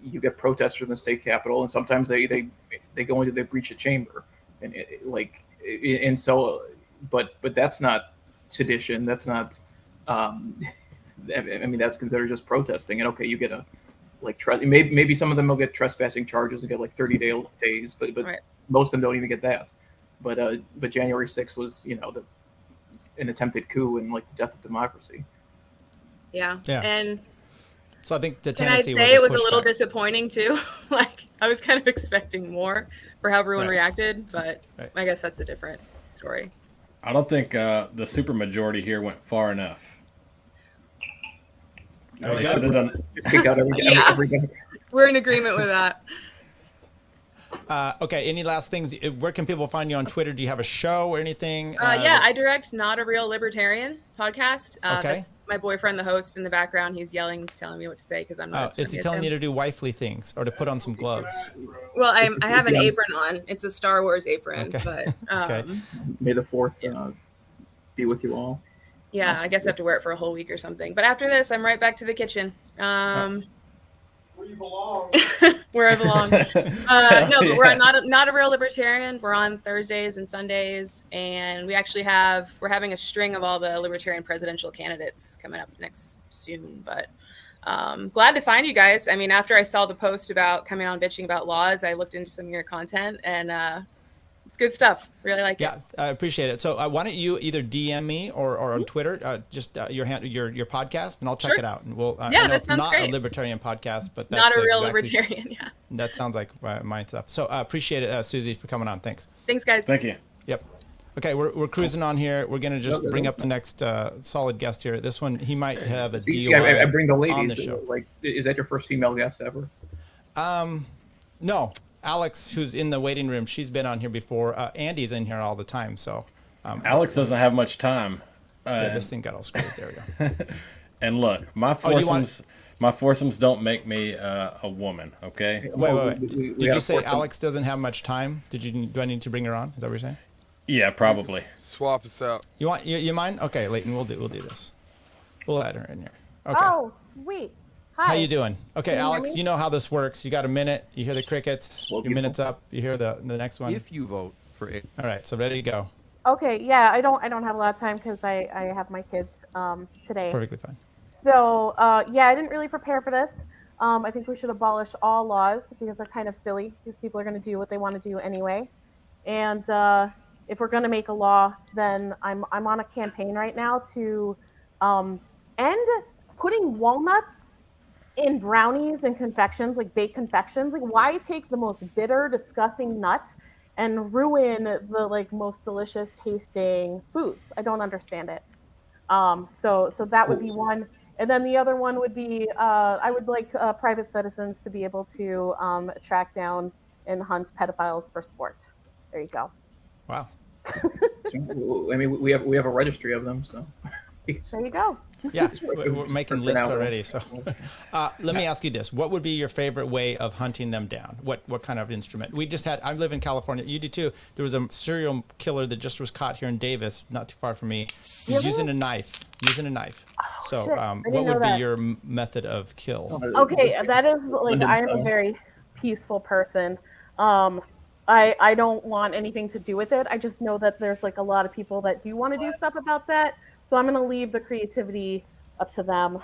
you get protesters in the state capitol, and sometimes they go into, they breach a chamber, and so but that's not sedition. That's not. I mean that's considered just protesting. And okay, you get a maybe some of them will get trespassing charges and get 30 days, but right. Most of them don't even get that. But January 6th was an attempted coup and the death of democracy. Yeah. And so I think the Tennessee. Can I say it was a little disappointing too? I was kind of expecting more for how everyone reacted, but I guess that's a different story. I don't think the supermajority here went far enough. They should have done. Kick out every We're in agreement with that. Okay. Any last things? Where can people find you on Twitter? Do you have a show or anything? Yeah, I direct Not a Real Libertarian podcast. Okay. That's my boyfriend, the host, in the background. He's yelling, telling me what to say because I'm not. Is he telling you to do wifely things or to put on some gloves? Well, I have an apron on. It's a Star Wars apron. Okay. But okay. May the 4th be with you all. Yeah, I guess I have to wear it for a whole week or something. But after this, I'm right back to the kitchen. Where you belong. Where I belong. No, but we're not a Real Libertarian. We're on Thursdays and Sundays, and we're having a string of all the Libertarian presidential candidates coming up next soon. But glad to find you guys. I mean, after I saw the post about coming on bitching about laws, I looked into some of your content, and it's good stuff. Really like it. Yeah, I appreciate it. So why don't you either DM me or on Twitter, just your podcast, and I'll check it out. And we'll. Yeah, I know that it's sounds not great. a libertarian podcast, but Not that's a real exactly, libertarian. Yeah. That sounds like my stuff. So appreciate it, Susie, for coming on. Thanks. Thanks, guys. Thank you. Yep. Okay, we're cruising on here. We're gonna just bring up the next solid guest here. This one, he might have a DUI I bring the ladies on the show. Like, is that your first female guest ever? No, Alex, who's in the waiting room, she's been on here before. Andy's in here all the time. So Alex doesn't have much time. Yeah, this thing got all screwed. There we go. And look, my foursomes don't make me a woman. Okay. Wait. Did you say Alex doesn't have much time? Do I need to bring her on? Is that what you're saying? Yeah, probably. Swap us out. You mind? Okay, Leighton, we'll do this. We'll add her in here. Okay. Oh, sweet. Hi. How you doing? Okay, Can you hear Alex, me? you know how this works. You got a minute. You hear the crickets. Your minute's up. You hear the next one. If you vote for it. All right, so ready to go. Okay, yeah, I don't have a lot of time because I have my kids today. Perfectly fine. So yeah, I didn't really prepare for this. I think we should abolish all laws because they're kind of silly. These people are going to do what they want to do anyway. And if we're going to make a law, then I'm on a campaign right now to end putting walnuts in brownies and confections, like baked confections. Like, why take the most bitter, disgusting nut and ruin the like most delicious tasting foods? I don't understand it. So that would be one. And then the other one would be I would like private citizens to be able to track down and hunt pedophiles for sport. There you go. Wow. I mean, we have a registry of them, so. There you go. Yeah, we're making lists already. So let me ask you this. What would be your favorite way of hunting them down? What kind of instrument? We just had, I live in California. You do too. There was a serial killer that just was caught here in Davis, not too far from me, using a knife. So what would be your method of kill? Okay, that is like, I am a very peaceful person. I don't want anything to do with it. I just know that there's like a lot of people that do want to do stuff about that. So I'm going to leave the creativity up to them.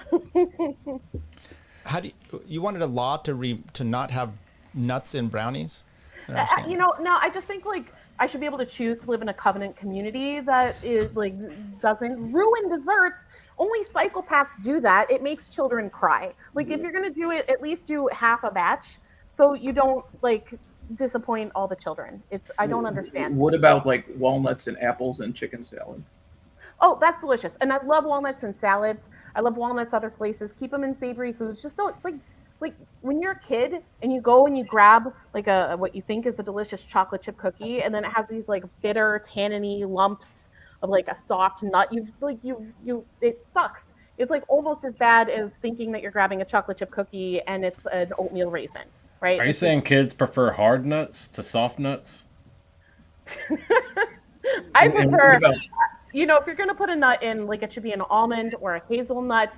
How do you wanted a law to not have nuts in brownies? No, I just think like I should be able to choose to live in a covenant community that is like doesn't ruin desserts. Only psychopaths do that. It makes children cry. Like if you're going to do it, at least do half a batch so you don't like disappoint all the children. I don't understand. What about like walnuts and apples and chicken salad? Oh, that's delicious. And I love walnuts in salads. I love walnuts other places. Keep them in savory foods. Just don't like when you're a kid and you go and you grab like what you think is a delicious chocolate chip cookie, and then it has these like bitter, tanniny lumps of like a soft nut. It sucks. It's like almost as bad as thinking that you're grabbing a chocolate chip cookie and it's an oatmeal raisin, right? Are you saying kids prefer hard nuts to soft nuts? I prefer. If you're going to put a nut in, like it should be an almond or a hazelnut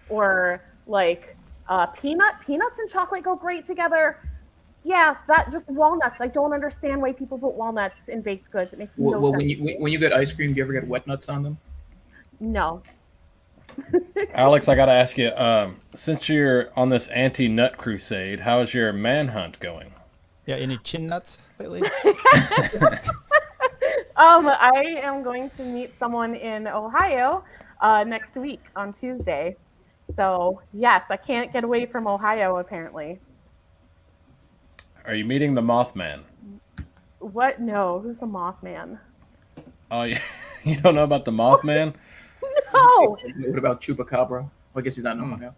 or like peanut. Peanuts and chocolate go great together. Yeah, that just walnuts. I don't understand why people put walnuts in baked goods. It makes no sense. When you get ice cream, do you ever get wet nuts on them? No. Alex, I got to ask you, since you're on this anti-nut crusade, how's your manhunt going? Yeah, any chin nuts lately? I am going to meet someone in Ohio next week on Tuesday. So, yes, I can't get away from Ohio, apparently. Are you meeting the Mothman? What? No. Who's the Mothman? Oh, you don't know about the Mothman? No! What about Chupacabra? Well, I guess he's not in Ohio.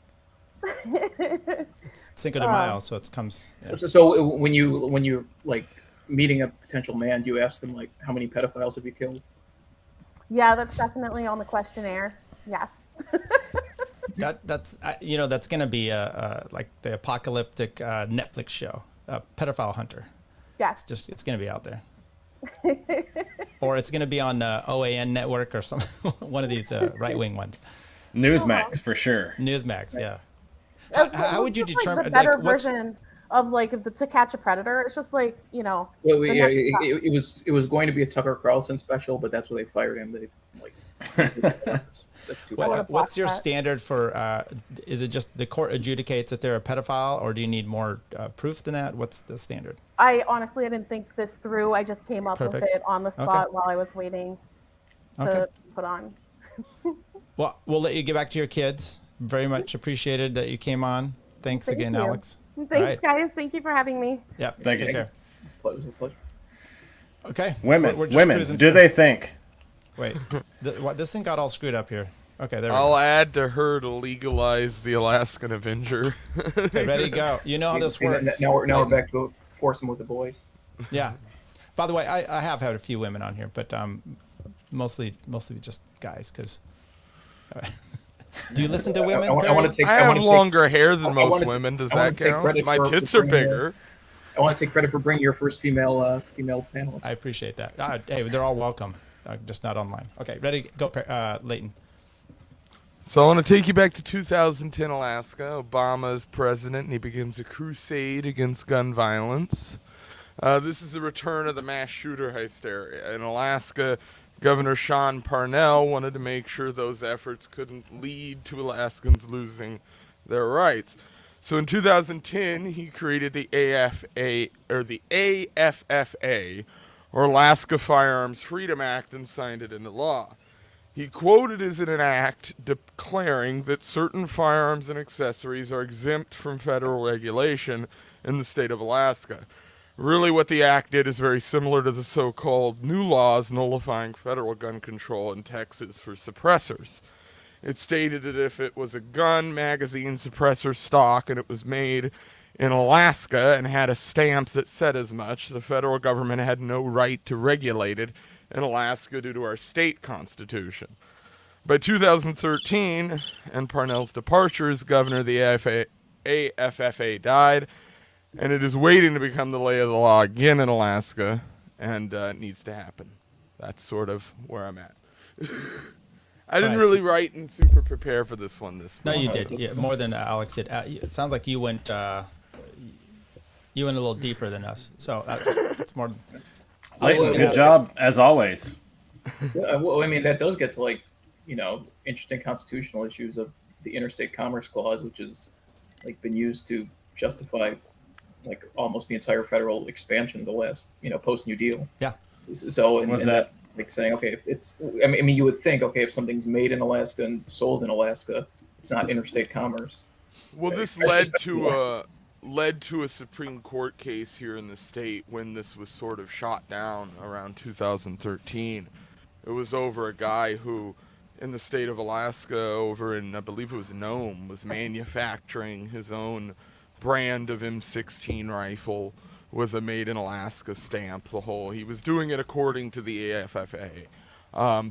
It's Cinco de Mayo, so it comes. Yeah. So when you like meeting a potential man, do you ask them like how many pedophiles have you killed? Yeah, that's definitely on the questionnaire. Yes. That's going to be like the apocalyptic Netflix show, Pedophile Hunter. Yes. It's going to be out there. Or it's going to be on OAN Network or some one of these right-wing ones. Newsmax for sure. Newsmax, yeah. How would you determine like the better version of like the To Catch a Predator? It's just like Well, it was going to be a Tucker Carlson special, but that's where they fired him. They That's too bad. What's your standard for? Is it just the court adjudicates that they're a pedophile, or do you need more proof than that? What's the standard? I honestly didn't think this through. I just came up with it on the spot while I was waiting to put on. Well, we'll let you get back to your kids. Very much appreciated that you came on. Thanks Thank again, you. Alex. Thanks, guys. Thank you for having me. Yeah. Thank you. Take care. It was a pleasure. Okay. Women, We're just women, cruising do through. they think? Wait, this thing got all screwed up here. Okay, there we I'll go. add to her to legalize the Alaskan Avenger. Okay, ready, go. You know how this works. Now we're back to foursome with the boys. Yeah. By the way, I have had a few women on here, but mostly just guys. Because do you listen to women? I have longer hair than most women. Does that count? My tits are bigger. I want to take credit for bringing your first female panelist. I appreciate that. Hey, they're all welcome, just not online. Okay, ready? Go, Leighton. So I want to take you back to 2010 Alaska. Obama is president, and he begins a crusade against gun violence. This is the return of the mass shooter hysteria. In Alaska, Governor Sean Parnell wanted to make sure those efforts couldn't lead to Alaskans losing their rights. So in 2010, he created the AFFA, or Alaska Firearms Freedom Act, and signed it into law. He quoted as in an act declaring that certain firearms and accessories are exempt from federal regulation in the state of Alaska. Really what the act did is very similar to the so-called new laws nullifying federal gun control in Texas for suppressors. It stated that if it was a gun, magazine, suppressor stock and it was made in Alaska and had a stamp that said as much, the federal government had no right to regulate it in Alaska due to our state constitution. By 2013, and Parnell's departure as governor, the AFFA died, and it is waiting to become the lay of the law again in Alaska, and it needs to happen. That's sort of where I'm at. I didn't really write and super prepare for this one this No, morning. you did. Yeah, more than Alex did. It sounds like you went a little deeper than us. So it's more. Leighton, good job as always. Well, I mean, that does get to interesting constitutional issues of the Interstate Commerce Clause, which has been used to justify almost the entire federal expansion of the last post New Deal. Yeah. So and that's saying, okay, if it's I mean you would think, okay, if something's made in Alaska and sold in Alaska, it's not interstate commerce. Well, this led to a Supreme Court case here in the state when this was sort of shot down around 2013. It was over a guy who, in the state of Alaska, over in, I believe it was Nome, was manufacturing his own brand of M16 rifle with a made in Alaska stamp. He was doing it according to the AFFA.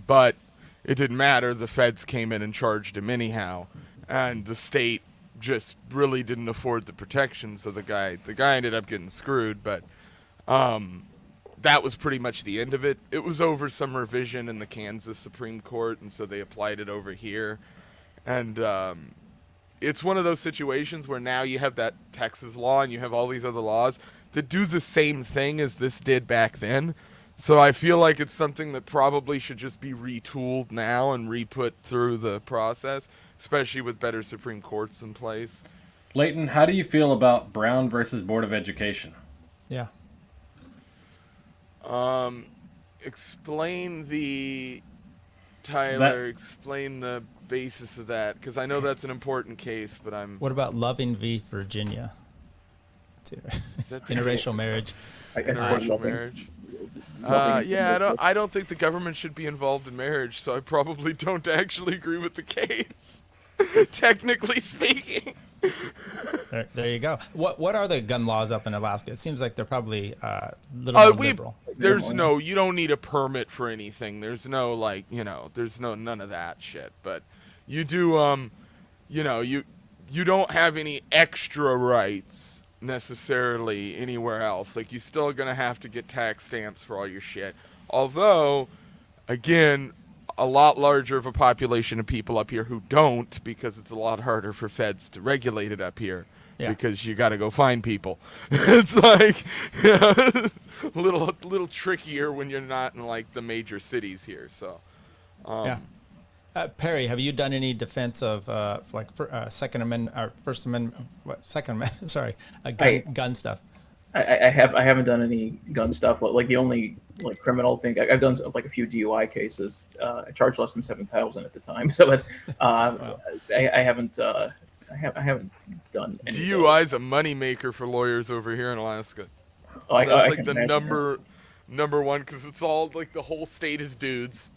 But it didn't matter. The feds came in and charged him anyhow. And the state just really didn't afford the protection, so the guy ended up getting screwed. But that was pretty much the end of it. It was over some revision in the Kansas Supreme Court, and so they applied it over here. And it's one of those situations where now you have that Texas law and you have all these other laws that do the same thing as this did back then. So I feel like it's something that probably should just be retooled now and re-put through the process, especially with better Supreme Courts in place. Leighton, how do you feel about Brown versus Board of Education? Yeah. Explain the basis of that, because I know that's an important case, but I'm... What about Loving v. Virginia? Is that interracial marriage? Interracial marriage. I don't think the government should be involved in marriage, so I probably don't actually agree with the case. Technically speaking. There you go. What are the gun laws up in Alaska? It seems like they're probably a little more liberal. You don't need a permit for anything. There's no none of that shit. But you do, you don't have any extra rights necessarily anywhere else. You're still gonna have to get tax stamps for all your shit. Although, again, a lot larger of a population of people up here who don't, because it's a lot harder for feds to regulate it up here. Yeah. Because you got to go find people. It's a little trickier when you're not in the major cities here. So, Yeah. Perry, have you done any defense of Second Amendment or First Amendment? Second Amendment? Sorry, gun stuff. I haven't done any gun stuff. Like the only criminal thing I've done like a few DUI cases. I charged less than $7,000 at the time, so I haven't done any. DUI is a moneymaker for lawyers over here in Alaska. Oh, That's I like can the imagine number one, because it's all like the whole state is dudes.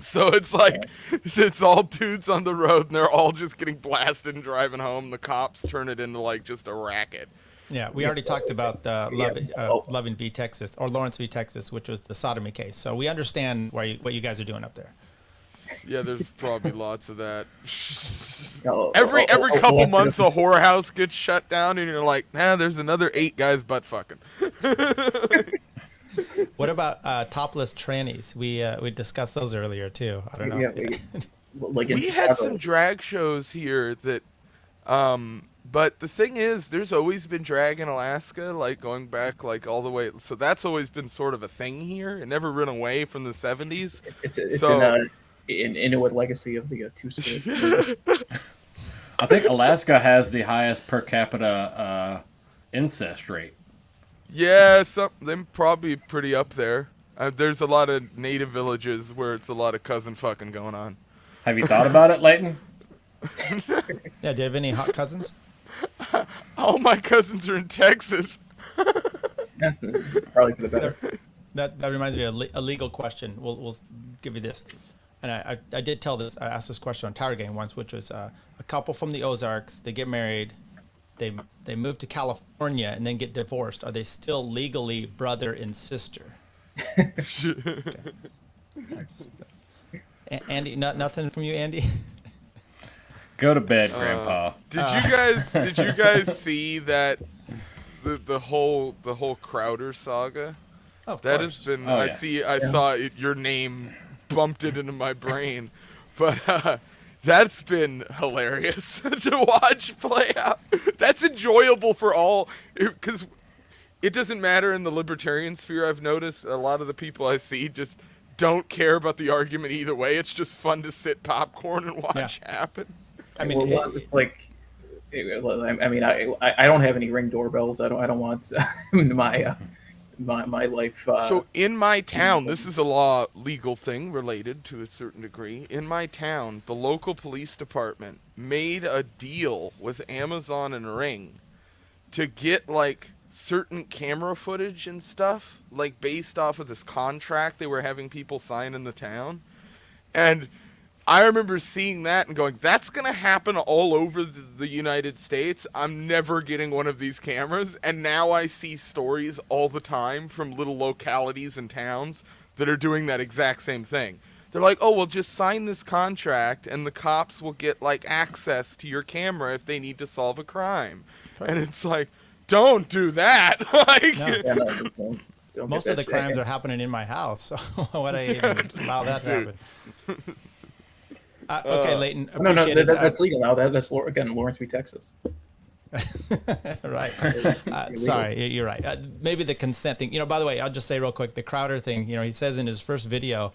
So it's like it's all dudes on the road, and they're all just getting blasted and driving home. The cops turn it into like just a racket. Yeah, we already talked about Loving v. Texas, or Lawrence v. Texas, which was the sodomy case. So we understand what you guys are doing up there. Yeah, there's probably lots of that. Every couple months, a whorehouse gets shut down, and you're like, there's another 8 guys butt fucking. What about topless trannies? We discussed those earlier too. I don't know. We had some drag shows here that, but the thing is, there's always been drag in Alaska, like going back like all the way. So that's always been sort of a thing here. It never went away from the 70s. It's an Inuit legacy of the two-spirit. I think Alaska has the highest per capita incest rate. Yeah, they're probably pretty up there. There's a lot of native villages where it's a lot of cousin fucking going on. Have you thought about it, Leighton? Yeah, do you have any hot cousins? All my cousins are in Texas. Probably for the better. That reminds me of a legal question. We'll give you this. And I did tell this. I asked this question on Tower Gang once, which was a couple from the Ozarks. They get married. They move to California and then get divorced. Are they still legally brother and sister? Okay. Andy, nothing from you, Andy? Go to bed, Grandpa. Did you guys see that the whole Crowder saga? Of that course. has been. Oh, I saw your name bumped it into my brain, but that's been hilarious to watch play out. That's enjoyable for all, because it doesn't matter in the libertarian sphere. I've noticed a lot of the people I see just don't care about the argument either way. It's just fun to sit popcorn and watch happen. I mean, it's like, I mean, I don't have any Ring doorbells. I don't want my life. So in my town, this is a legal thing related to a certain degree. In my town, the local police department made a deal with Amazon and Ring to get like certain camera footage and stuff, like based off of this contract they were having people sign in the town. And I remember seeing that and going, that's going to happen all over the United States. I'm never getting one of these cameras. And now I see stories all the time from little localities and towns that are doing that exact same thing. They're like, oh, well, just sign this contract and the cops will get like access to your camera if they need to solve a crime. And it's like, don't do that. Most of the crimes are happening in my house. So why would I even allow that to happen? Okay, Leighton. No, that's legal now. That's again Lawrence v. Texas. Right. Sorry, you're right. Maybe the consent thing. By the way, I'll just say real quick, the Crowder thing. He says in his first video,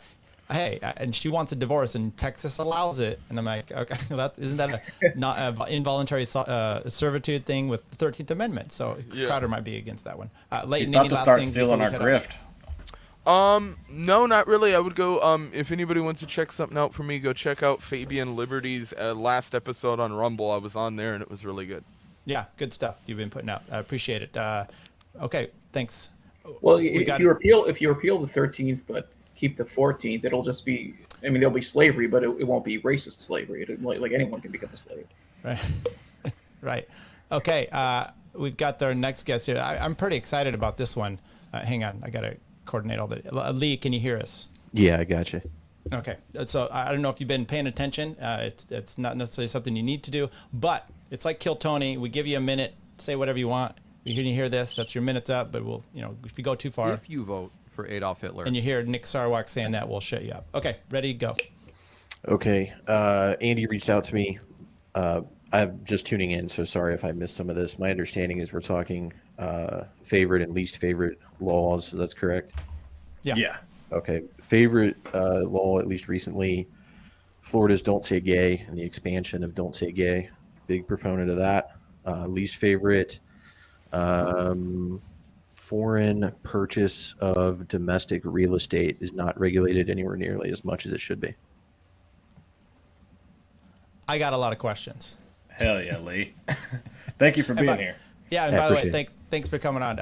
"Hey," and she wants a divorce, and Texas allows it. And I'm like, okay, isn't that not involuntary servitude thing with the 13th Amendment? So Crowder might be against that one. Leighton, he's about to start stealing our grift. No, not really. I would go, if anybody wants to check something out for me, go check out Fabian Liberty's last episode on Rumble. I was on there and it was really good. Yeah, good stuff you've been putting out. I appreciate it. Okay, thanks. Well, if you repeal the 13th but keep the 14th, it'll just be, there'll be slavery, but it won't be racist slavery. Like anyone can become a slave. Right. Right. Okay, we've got our next guest here. I'm pretty excited about this one. Hang on, I got to coordinate all the. Lee, can you hear us? Yeah, I got you. Okay, so I don't know if you've been paying attention. It's not necessarily something you need to do, but it's like Kill Tony. We give you a minute, say whatever you want. When you hear this, that's your minute's up. But we'll, if you go too far, if you vote for Adolf Hitler, and you hear Nick Sarwak saying that, we'll shut you up. Okay, ready, go. Okay, Andy reached out to me. I'm just tuning in, so sorry if I missed some of this. My understanding is we're talking favorite and least favorite laws. That's correct. Yeah. Okay. Favorite law, at least recently, Florida's Don't Say Gay and the expansion of Don't Say Gay. Big proponent of that. Least favorite, foreign purchase of domestic real estate is not regulated anywhere nearly as much as it should be. I got a lot of questions. Hell yeah, Lee. Thank you for being here. Yeah, and by the way, thanks for coming on.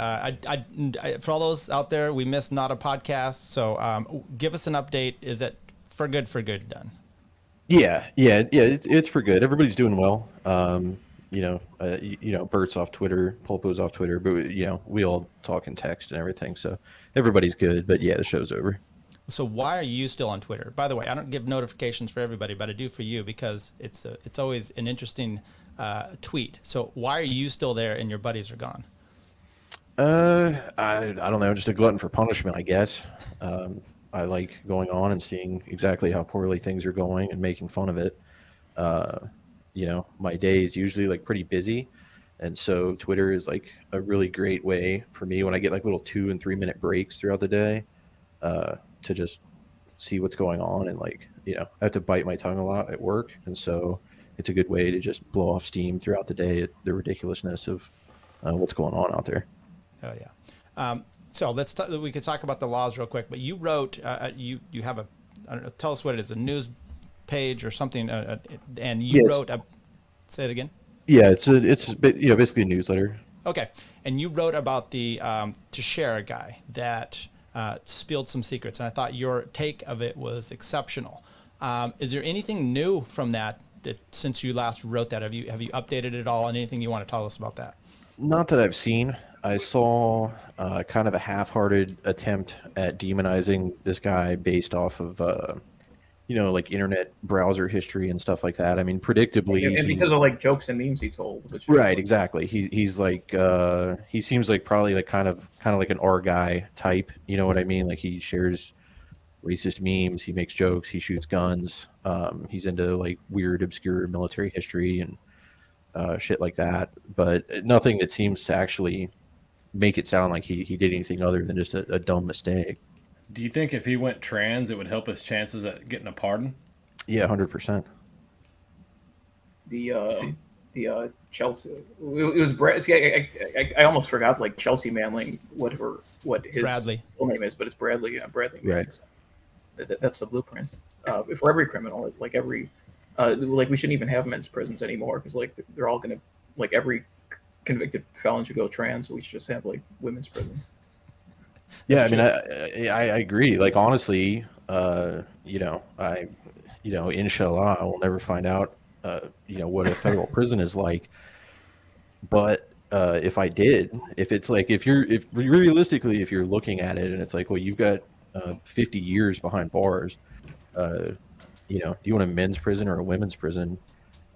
For all those out there, we missed not a podcast, so give us an update. Is it for good done? Yeah, it's for good. Everybody's doing well. Bert's off Twitter, Pulpo's off Twitter, but we all talk and text and everything, so everybody's good. But yeah, the show's over. So why are you still on Twitter? By the way, I don't give notifications for everybody, but I do for you because it's always an interesting tweet. So why are you still there and your buddies are gone? I don't know, just a glutton for punishment, I guess. I like going on and seeing exactly how poorly things are going and making fun of it. My day is usually like pretty busy, and so Twitter is like a really great way for me when I get like little 2 and 3 minute breaks throughout the day to just see what's going on. And I have to bite my tongue a lot at work, and so it's a good way to just blow off steam throughout the day at the ridiculousness of what's going on out there. Oh yeah. So we could talk about the laws real quick, but you wrote, you have I don't know, tell us what it is, a news page or something, and you wrote, say it again? Yeah, it's basically a newsletter. Okay. And you wrote about the Teixeira guy that spilled some secrets, and I thought your take of it was exceptional. Is there anything new from that since you last wrote that? Have you updated it at all, and anything you want to tell us about that? Not that I've seen. I saw kind of a half-hearted attempt at demonizing this guy based off of, like internet browser history and stuff like that. I mean, predictably, and because of like jokes and memes he told. Right, exactly. He's like he seems like probably like kind of like an R guy type. You know what I mean? Like he shares racist memes, he makes jokes, he shoots guns. He's into like weird, obscure military history and shit like that. But nothing that seems to actually make it sound like he did anything other than just a dumb mistake. Do you think if he went trans, it would help his chances at getting a pardon? Yeah, 100%. The Chelsea, it was Brad. I almost forgot like Chelsea Manling, what his Bradley full name is, but it's Bradley. Yeah, Bradley. Right. That's the blueprint for every criminal. Like we shouldn't even have men's prisons anymore because like they're all gonna like every convicted felon should go trans, so we should just have like women's prisons. Yeah, I mean, I agree. Like honestly, inshallah, I will never find out, what a federal prison is like. But if I did, if it's like if realistically, if you're looking at it and it's like, well, you've got 50 years behind bars, do you want a men's prison or a women's prison?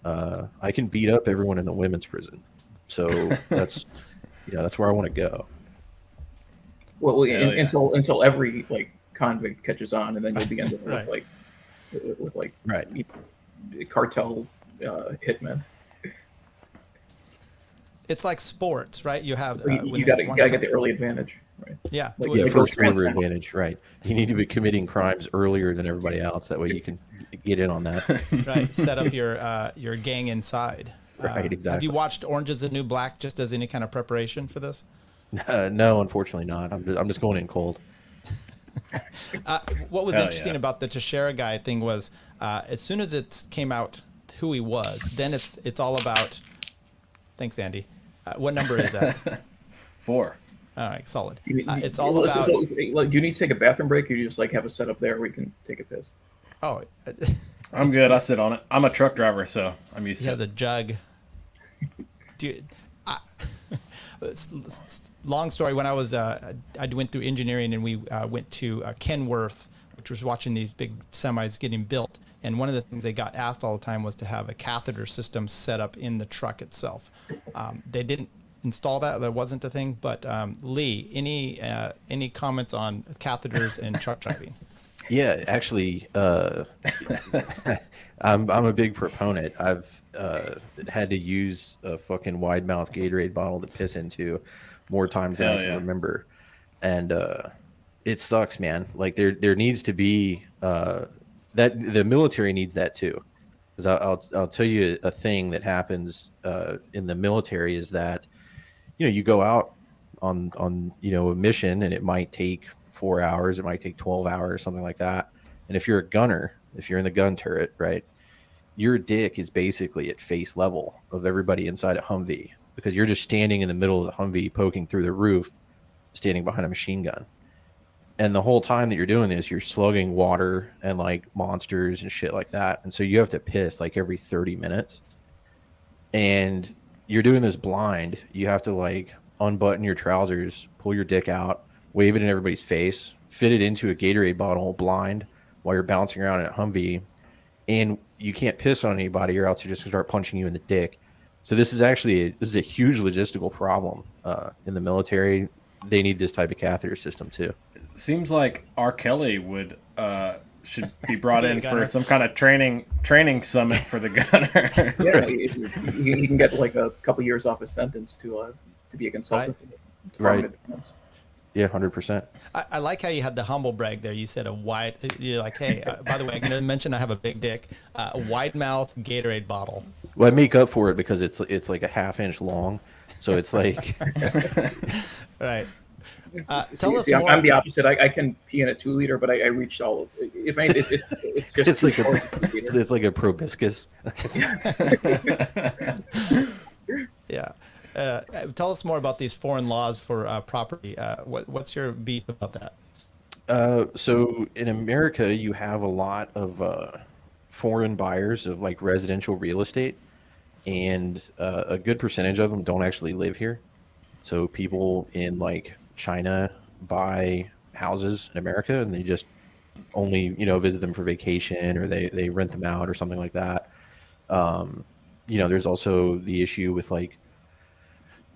I can beat up everyone in the women's prison. So that's where I want to go. Well, until every like convict catches on, and then you'll begin to with cartel hitmen. It's like sports, right? You have you got to get the early advantage, right? Yeah, first mover advantage, right? You need to be committing crimes earlier than everybody else. That way, you can get in on that. Right. Set up your gang inside. Right. Exactly. Have you watched Orange Is the New Black just as any kind of preparation for this? No, unfortunately not. I'm just going in cold. What was interesting about the Teixeira guy thing was as soon as it came out who he was, then it's all about. Thanks, Andy. What number is that? 4. All right, solid. It's all about. Do you need to take a bathroom break, or you just like have a setup there where you can take a piss? Oh, I'm good. I sit on it. I'm a truck driver, so I'm used to it. He has a jug. Long story. When I went through engineering, and we went to Kenworth, which was watching these big semis getting built. And one of the things they got asked all the time was to have a catheter system set up in the truck itself. They didn't install that. That wasn't a thing. But Lee, any comments on catheters and truck driving? Yeah, actually, I'm a big proponent. I've had to use a fucking wide mouth Gatorade bottle to piss into more times than I can remember, and it sucks, man. Like there needs to be that the military needs that too. Because I'll tell you a thing that happens in the military is that you go out on a mission and it might take 4 hours, it might take 12 hours, something like that. And if you're a gunner, if you're in the gun turret, right, your dick is basically at face level of everybody inside a Humvee because you're just standing in the middle of the Humvee poking through the roof, standing behind a machine gun. And the whole time that you're doing this, you're slugging water and like monsters and shit like that. And so you have to piss like every 30 minutes. And you're doing this blind. You have to like unbutton your trousers, pull your dick out, wave it in everybody's face, fit it into a Gatorade bottle blind while you're bouncing around in a Humvee. And you can't piss on anybody or else you're just going to start punching you in the dick. So this is actually a huge logistical problem in the military. They need this type of catheter system too. Seems like R. Kelly would should be brought in for some kind of training summit for the gunner. Yeah, he can get like a couple years off his sentence to be a consultant. Right. Yeah, 100%. I like how you had the humble brag there. You said you're like, hey, by the way, I'm going to mention I have a big dick, a wide mouth Gatorade bottle. Well, I make up for it because it's like a half-inch long, so it's like right. Tell us more. I'm the opposite. I can pee in a 2-liter, but I reached all. If I, it's just it's like a proboscis. Yeah. Tell us more about these foreign laws for property. What's your beef about that? So in America, you have a lot of foreign buyers of like residential real estate, and a good percentage of them don't actually live here. So people in like China buy houses in America, and they just only visit them for vacation, or they rent them out or something like that. There's also the issue with like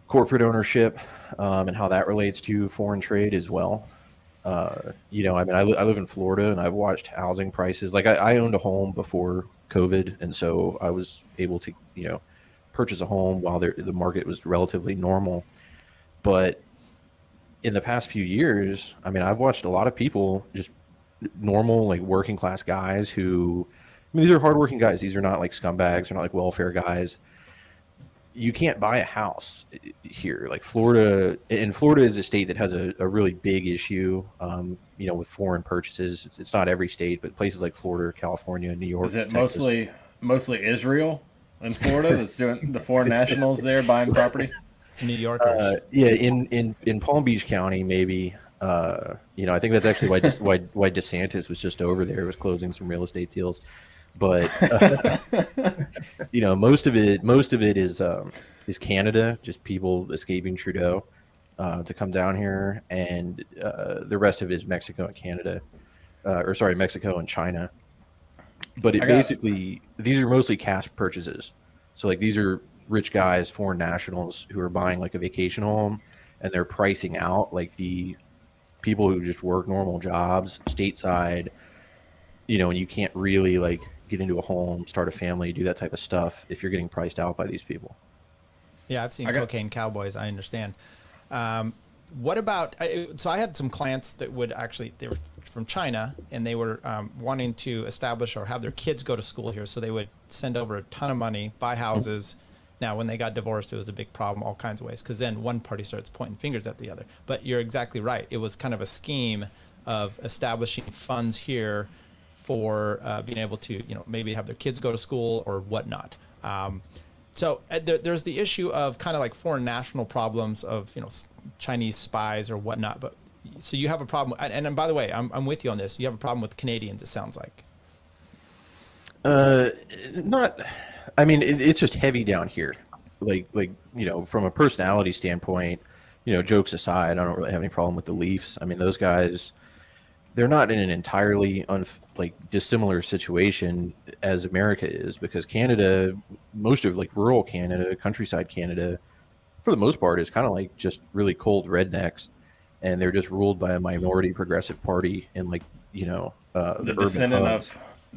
corporate ownership and how that relates to foreign trade as well. I live in Florida, and I've watched housing prices. Like I owned a home before COVID, and so I was able to purchase a home while the market was relatively normal. But in the past few years, I've watched a lot of people, just normal like working class guys who, these are hardworking guys. These are not like scumbags. They're not like welfare guys. You can't buy a house here. Like Florida is a state that has a really big issue, with foreign purchases. It's not every state, but places like Florida, California, New York. Is it Texas. mostly Israel and Florida that's doing the foreign nationals there buying property? It's New Yorkers. Yeah, in Palm Beach County, maybe. I think that's actually why DeSantis was just over there, was closing some real estate deals. But most of it is Canada, just people escaping Trudeau to come down here, and the rest of it is Mexico and Canada, Mexico and China. But these are mostly cash purchases. So like these are rich guys, foreign nationals who are buying like a vacation home, and they're pricing out like the people who just work normal jobs stateside, and you can't really like get into a home, start a family, do that type of stuff if you're getting priced out by these people. Yeah, I've seen cocaine cowboys. I understand. What about, so I had some clients that they were from China, and they were wanting to establish or have their kids go to school here. So they would send over a ton of money, buy houses. Now, when they got divorced, it was a big problem all kinds of ways, because then one party starts pointing fingers at the other. But you're exactly right. It was kind of a scheme of establishing funds here for being able to, maybe have their kids go to school or whatnot. So there's the issue of kind of like foreign national problems of, Chinese spies or whatnot. But so you have a problem. And by the way, I'm with you on this. You have a problem with Canadians, it sounds like. It's just heavy down here. Like from a personality standpoint, jokes aside, I don't really have any problem with the Leafs. Those guys, they're not in an entirely dissimilar situation as America is, because Canada, most of like rural Canada, countryside Canada, for the most part, is kind of like just really cold rednecks, and they're just ruled by a minority progressive party in the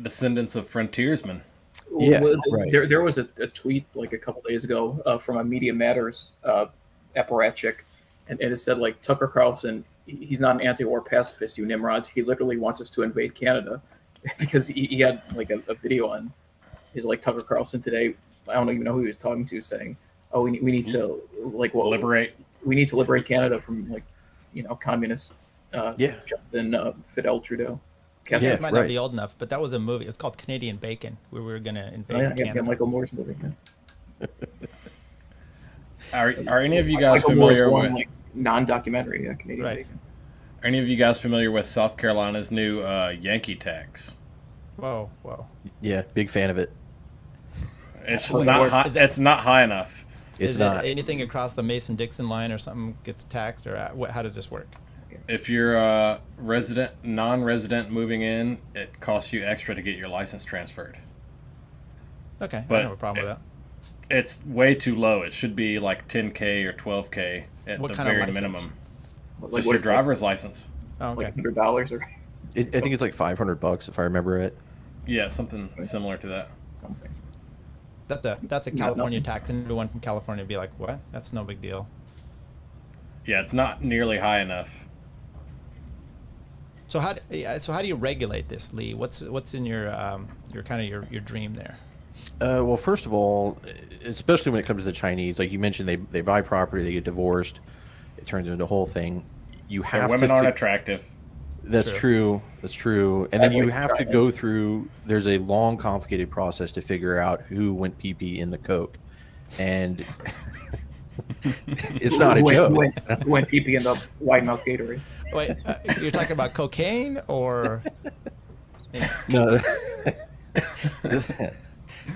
descendants of frontiersmen. Yeah, right. There was a tweet like a couple days ago from a Media Matters apparatchik, and it said like Tucker Carlson he's not an anti-war pacifist, you nimrods. He literally wants us to invade Canada because he had like a video on his like Tucker Carlson today. I don't even know who he was talking to, saying, "Oh, we need to like liberate. We need to liberate Canada from like communist than Fidel Trudeau." You guys might not be old enough, but that was a movie. It's called Canadian Bacon, where we were going to invade Canada. Michael Moore's movie. Yeah. Are any of you guys familiar with non-documentary Canadian Bacon? Are any of you guys familiar with South Carolina's new Yankee tax? Whoa. Yeah, big fan of it. It's not high, it's not high enough. Is it anything across the Mason-Dixon line or something gets taxed, or how does this work? If you're a non-resident moving in, it costs you extra to get your license transferred. Okay, but I don't have a problem with that. It's way too low. It should be like 10K or 12K at What the kind of very license? minimum. Like, Just what your is that? driver's license. Oh, okay. Like $100 or I think it's like $500 if I remember it. Yeah, something similar to that. Something. That's a California tax, and everyone from California would be like, "What? That's no big deal." Yeah, it's not nearly high enough. So how do you regulate this, Lee? What's in your dream there? Well, first of all, especially when it comes to the Chinese, like you mentioned, they buy property, they get divorced, it turns into a whole thing. You have women aren't attractive. That's true. That's true. And then you have to go through. There's a long, complicated process to figure out who went pee-pee in the Coke, and it's not a joke. Who went pee-pee in the wide mouth Gatorade? Wait, you're talking about cocaine or? No.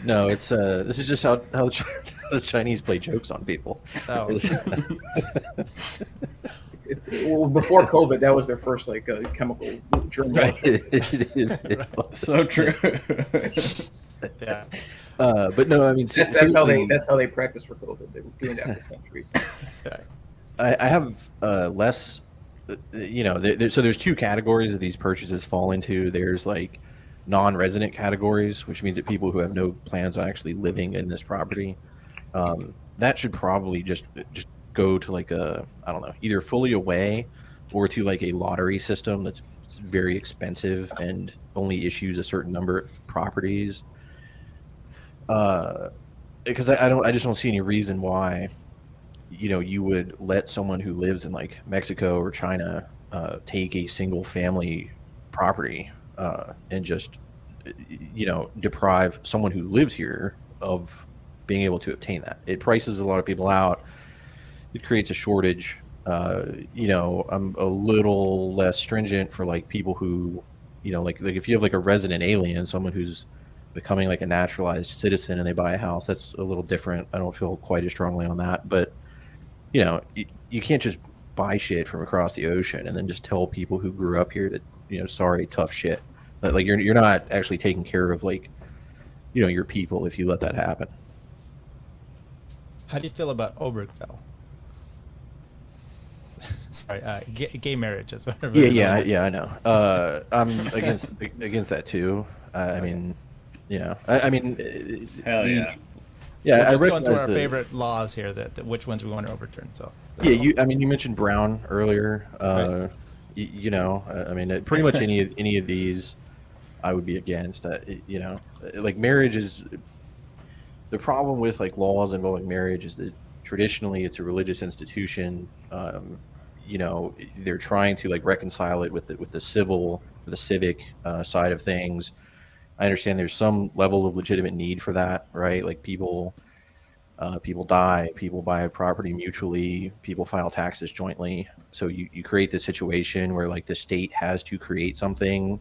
No, it's this is just how the Chinese play jokes on people. Oh. It's before COVID. That was their first chemical germ. Right. So true. Yeah. But no, I mean that's how they practice for COVID. They were doing that for centuries. I have less. So there's two categories that these purchases fall into. There's like non-resident categories, which means that people who have no plans on actually living in this property. That should probably just go to like a, I don't know, either fully away or to like a lottery system that's very expensive and only issues a certain number of properties. Because I just don't see any reason why, you would let someone who lives in like Mexico or China take a single family property and just, deprive someone who lives here of being able to obtain that. It prices a lot of people out. It creates a shortage. I'm a little less stringent for like people who, like if you have like a resident alien, someone who's becoming like a naturalized citizen and they buy a house, that's a little different. I don't feel quite as strongly on that, but you can't just buy shit from across the ocean and then just tell people who grew up here that, sorry, tough shit. Like you're not actually taking care of like, your people if you let that happen. How do you feel about Obergefell? Sorry, gay marriage is what. Yeah, I know. I'm against that too. I mean, hell yeah. We're just I going through our recognize favorite laws here, that which ones we want to overturn. So yeah, you mentioned Brown earlier. Right. Pretty much any of these, I would be against. Like marriage is the problem with like laws involving marriage is that traditionally it's a religious institution. They're trying to like reconcile it with the civic side of things. I understand there's some level of legitimate need for that, right? Like people die, people buy property mutually, people file taxes jointly. So you create this situation where like the state has to create something,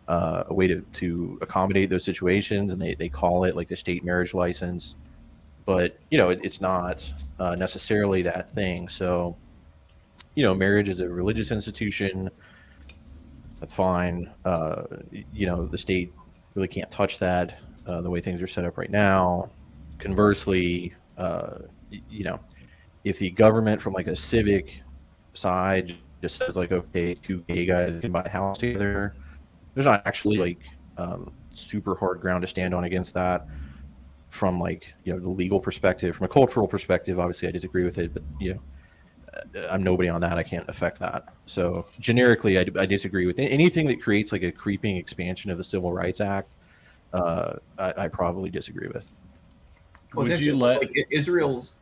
a way to accommodate those situations, and they call it like a state marriage license. But it's not necessarily that thing. So marriage is a religious institution. That's fine. The state really can't touch that the way things are set up right now. Conversely, if the government from like a civic side just says like, okay, two gay guys can buy a house together, there's not actually like super hard ground to stand on against that. From like the legal perspective, from a cultural perspective, obviously I disagree with it, but I'm nobody on that. I can't affect that. So generically, I disagree with anything that creates like a creeping expansion of the Civil Rights Act. I probably disagree with. Would you let like Israel's,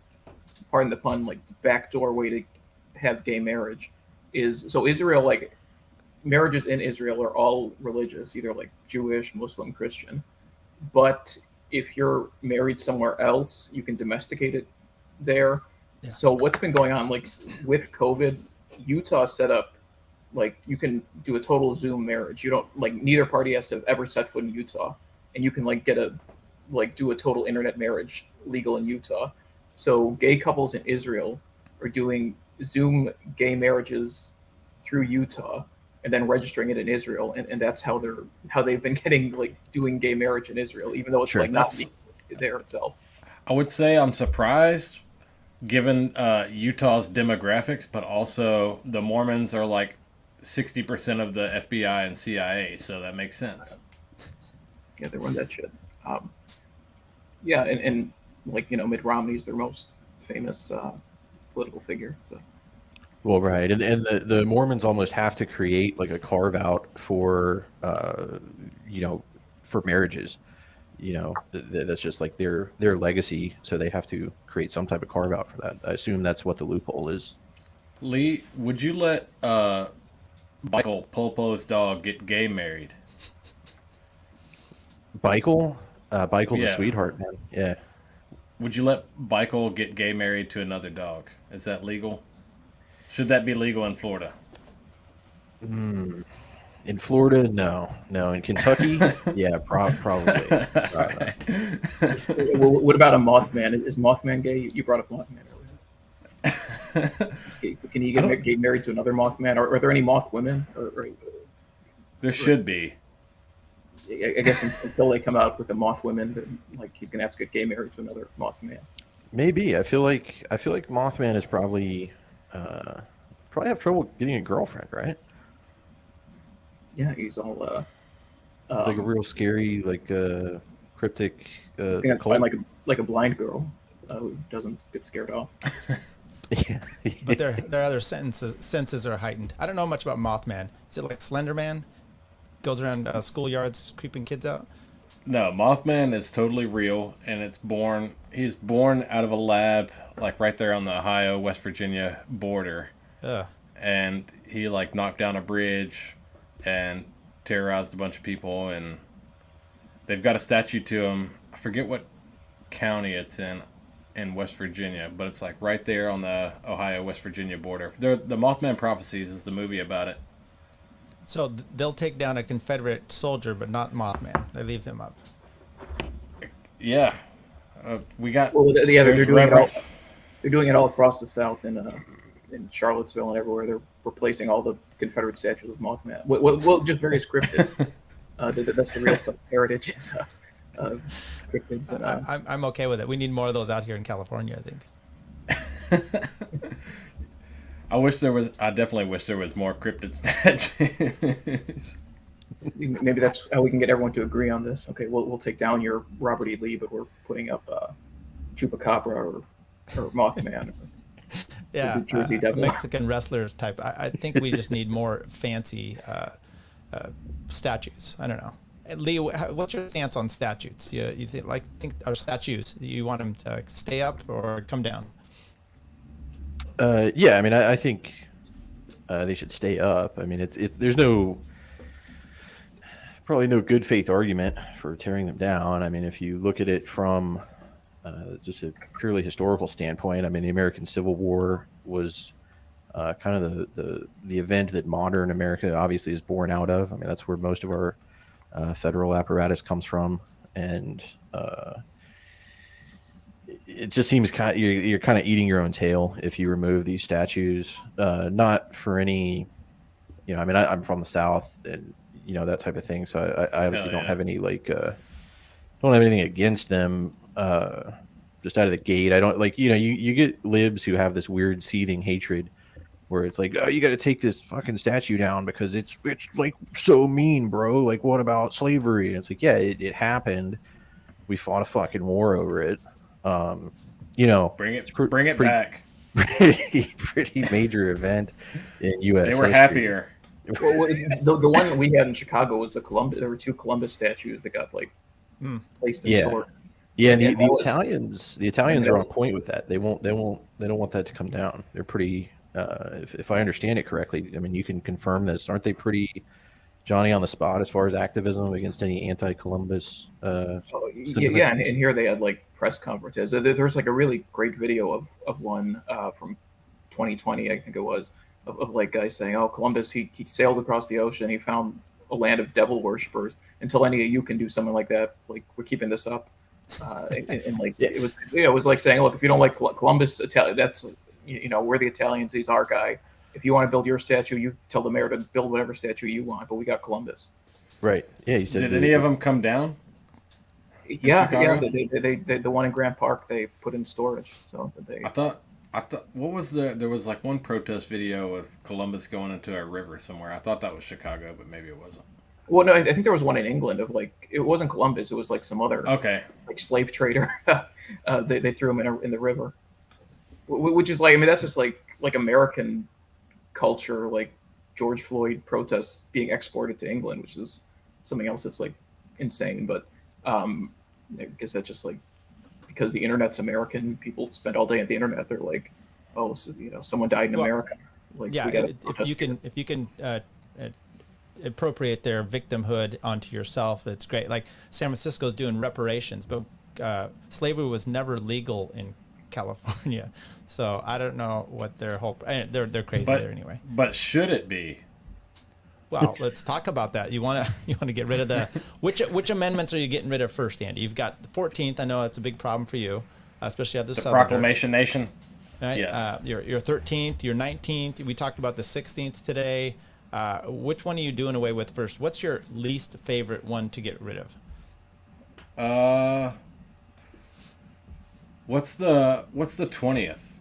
pardon the pun, like backdoor way to have gay marriage is so Israel, like marriages in Israel are all religious, either like Jewish, Muslim, Christian. But if you're married somewhere else, you can domesticate it there. Yeah. So what's been going on, like with COVID, Utah set up like you can do a total Zoom marriage. You don't like neither party has to have ever set foot in Utah, and you can like do a total internet marriage legal in Utah. So gay couples in Israel are doing Zoom gay marriages through Utah and then registering it in Israel, and that's how they've been getting like doing gay marriage in Israel, even though it's like not there itself. I would say I'm surprised given Utah's demographics, but also the Mormons are like 60% of the FBI and CIA, so that makes sense. Yeah, they run that shit. Yeah, and like, you know, Mitt Romney's their most famous political figure. So. Well, right, and the Mormons almost have to create like a carve out for you know, for marriages. You know, that's just like their legacy, so they have to create some type of carve out for that. I assume that's what the loophole is. Lee, would you let Michael Popo's dog get gay married? Michael's a sweetheart, man. Yeah. Would you let Michael get gay married to another dog? Is that legal? Should that be legal in Florida? In Florida, no. In Kentucky, yeah, probably. Right. Well, what about a Mothman? Is Mothman gay? You brought up Mothman earlier. Can he get married to another Mothman? Are there any moth women? There should be. I guess until they come out with the moth women, then, like he's gonna have to get gay married to another Mothman. Maybe. I feel like Mothman is probably have trouble getting a girlfriend, right? Yeah, he's all it's like a real scary, like cryptic. I think I'd find like a blind girl who doesn't get scared off. Yeah. But their other senses are heightened. I don't know much about Mothman. Is it like Slender Man? Goes around schoolyards creeping kids out? No, Mothman is totally real, and he's born out of a lab like right there on the Ohio-West Virginia border. And he like knocked down a bridge and terrorized a bunch of people, and they've got a statue to him. I forget what county it's in West Virginia, but it's like right there on the Ohio-West Virginia border. The Mothman Prophecies is the movie about it. So they'll take down a Confederate soldier, but not Mothman. They leave him up. Yeah, we got. Well, they're doing it all across the South in Charlottesville and everywhere. They're replacing all the Confederate statues with Mothman. Well, just very scripted. That's the real stuff. Heritage is cryptids. And, I'm okay with it. We need more of those out here in California, I think. I definitely wish there was more cryptid statues. Maybe that's how we can get everyone to agree on this. Okay, we'll take down your Robert E. Lee, but we're putting up Chupacabra or Mothman. Yeah, Mexican wrestler type. I think we just need more fancy statues. I don't know. Lee, what's your stance on statues? You think our statues? Do you want them to stay up or come down? Yeah, I mean, I think they should stay up. I mean, there's probably no good faith argument for tearing them down. I mean, if you look at it from just a purely historical standpoint, I mean, the American Civil War was kind of the event that modern America obviously is born out of. I mean, that's where most of our federal apparatus comes from, and it just seems you're kind of eating your own tail if you remove these statues. Not for any, you know, I mean, I'm from the South, and you know, that type of thing. So I obviously don't have any don't have anything against them. Just out of the gate, I don't like, you know, you get libs who have this weird seething hatred where it's like, oh, you got to take this fucking statue down because it's like so mean, bro. Like, what about slavery? And it's like, yeah, it happened. We fought a fucking war over it. You know, bring it back. pretty major event in U.S. They were history. happier. Well, the one that we had in Chicago was the Columbus. There were 2 Columbus statues that got like placed in Yeah. store. Yeah, and And the that was- Italians are on point with that. They don't want that to come down. They're pretty. If I understand it correctly, I mean, you can confirm this. Aren't they pretty Johnny on the spot as far as activism against any anti-Columbus? Yeah, and here they had like press conferences. There's like a really great video of one from 2020, I think it was, of like guys saying, "Oh, Columbus, he sailed across the ocean, he found a land of devil worshippers. Until any of you can do something like that, like we're keeping this up." And like it was like saying, "Look, if you don't like Columbus, that's we're the Italians. He's our guy. If you want to build your statue, you tell the mayor to build whatever statue you want, but we got Columbus." Right. Yeah. He said. Did any of them come down? Yeah. They the one in Grant Park they put in storage. So they. I thought what was there was like one protest video of Columbus going into a river somewhere. I thought that was Chicago, but maybe it wasn't. Well, no, I think there was one in England of like it wasn't Columbus. It was like some other like slave trader. They threw him in the river, which is like, I mean, that's just like American culture, like George Floyd protests being exported to England, which is something else that's like insane. But I guess that's just like because the internet's American, people spend all day at the internet. They're like, oh, so, someone died in America. Like, yeah, if you can appropriate their victimhood onto yourself, that's great. Like San Francisco's doing reparations, but slavery was never legal in California, so I don't know what their whole they're crazy there anyway. But should it be? Well, let's talk about that. You want to get rid of the which amendments are you getting rid of first, Andy? You've got the 14th. I know that's a big problem for you, especially at the Proclamation Nation. Right? Yes. Your 13th, your 19th. We talked about the 16th today. Which one are you doing away with first? What's your least favorite one to get rid of? What's the 20th?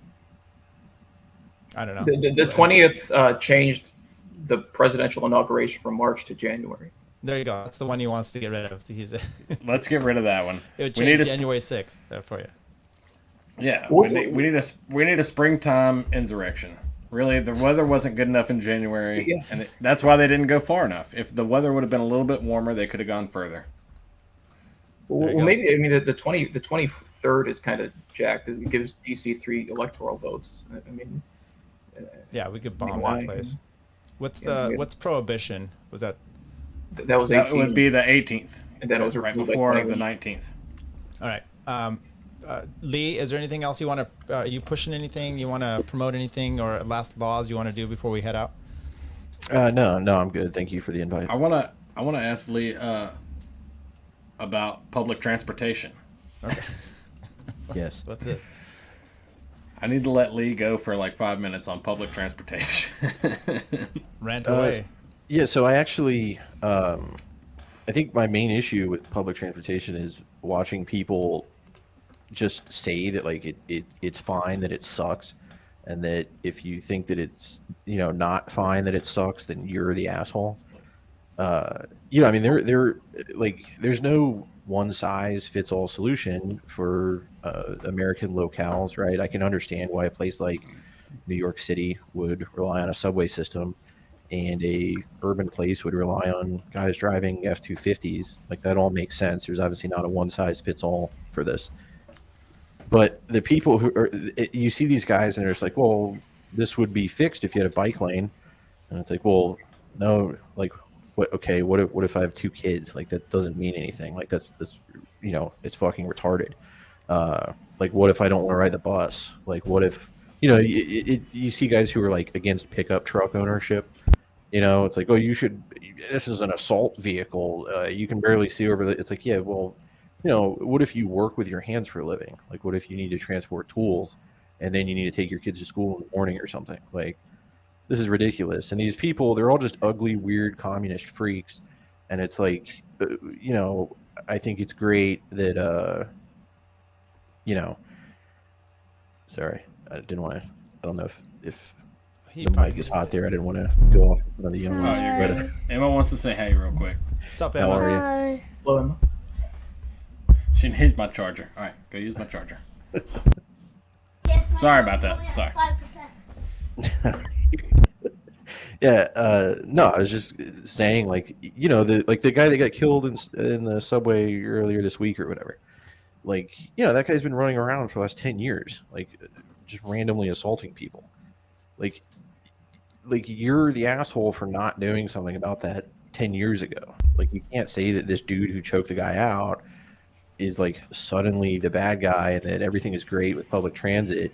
I don't know. The 20th changed the presidential inauguration from March to January. There you go. That's the one he wants to get rid of. Let's get rid of that one. It would change January 6th for you. Yeah, we need a springtime insurrection. Really, the weather wasn't good enough in January, and that's why they didn't go far enough. If the weather would have been a little bit warmer, they could have gone further. Well, maybe the 23rd is kind of jacked. It gives DC 3 electoral votes. I mean, yeah, we could bomb that place. What's prohibition? Was that? That was 18. That would be the 18th, and then it was right before the 19th. All right. Lee, is there anything else you want to? Are you pushing anything? You want to promote anything or last laws you want to do before we head out? No, I'm good. Thank you for the invite. I wanna ask Lee about public transportation. Okay. Yes. That's it. I need to let Lee go for like 5 minutes on public transportation. Rant away. Yeah, so I actually, I think my main issue with public transportation is watching people just say that like it's fine, that it sucks, and that if you think that it's not fine, that it sucks, then you're the asshole. I mean, they're like there's no one size fits all solution for American locales, right? I can understand why a place like New York City would rely on a subway system, and a urban place would rely on guys driving F-250s. Like that all makes sense. There's obviously not a one size fits all for this. But the people who are, you see these guys and they're just like, well, this would be fixed if you had a bike lane. And it's like, well, no, like, what? Okay, what if I have 2 kids? Like that doesn't mean anything. Like that's it's fucking retarded. Like what if I don't want to ride the bus? Like what if you see guys who are like against pickup truck ownership. It's like, oh, this is an assault vehicle. You can barely see over it's like, yeah, well, what if you work with your hands for a living? Like, what if you need to transport tools and then you need to take your kids to school in the morning or something? Like, this is ridiculous. And these people, they're all just ugly, weird communist freaks. And it's like, I think it's great that, sorry, I didn't want to, I don't know if the mic is hot there. I didn't want to go off one of the young ones. Oh, you're good. Emma wants to say hey real quick. What's up, Emma? How are you? Hello, Emma. She needs my charger. All right, go use my charger. Sorry about that. Sorry. Yeah, no, I was just saying, like, you know, the guy that got killed in the subway earlier this week or whatever. Like, you know, that guy's been running around for the last 10 years, like, just randomly assaulting people. Like you're the asshole for not doing something about that 10 years ago. Like, you can't say that this dude who choked the guy out is like suddenly the bad guy and that everything is great with public transit.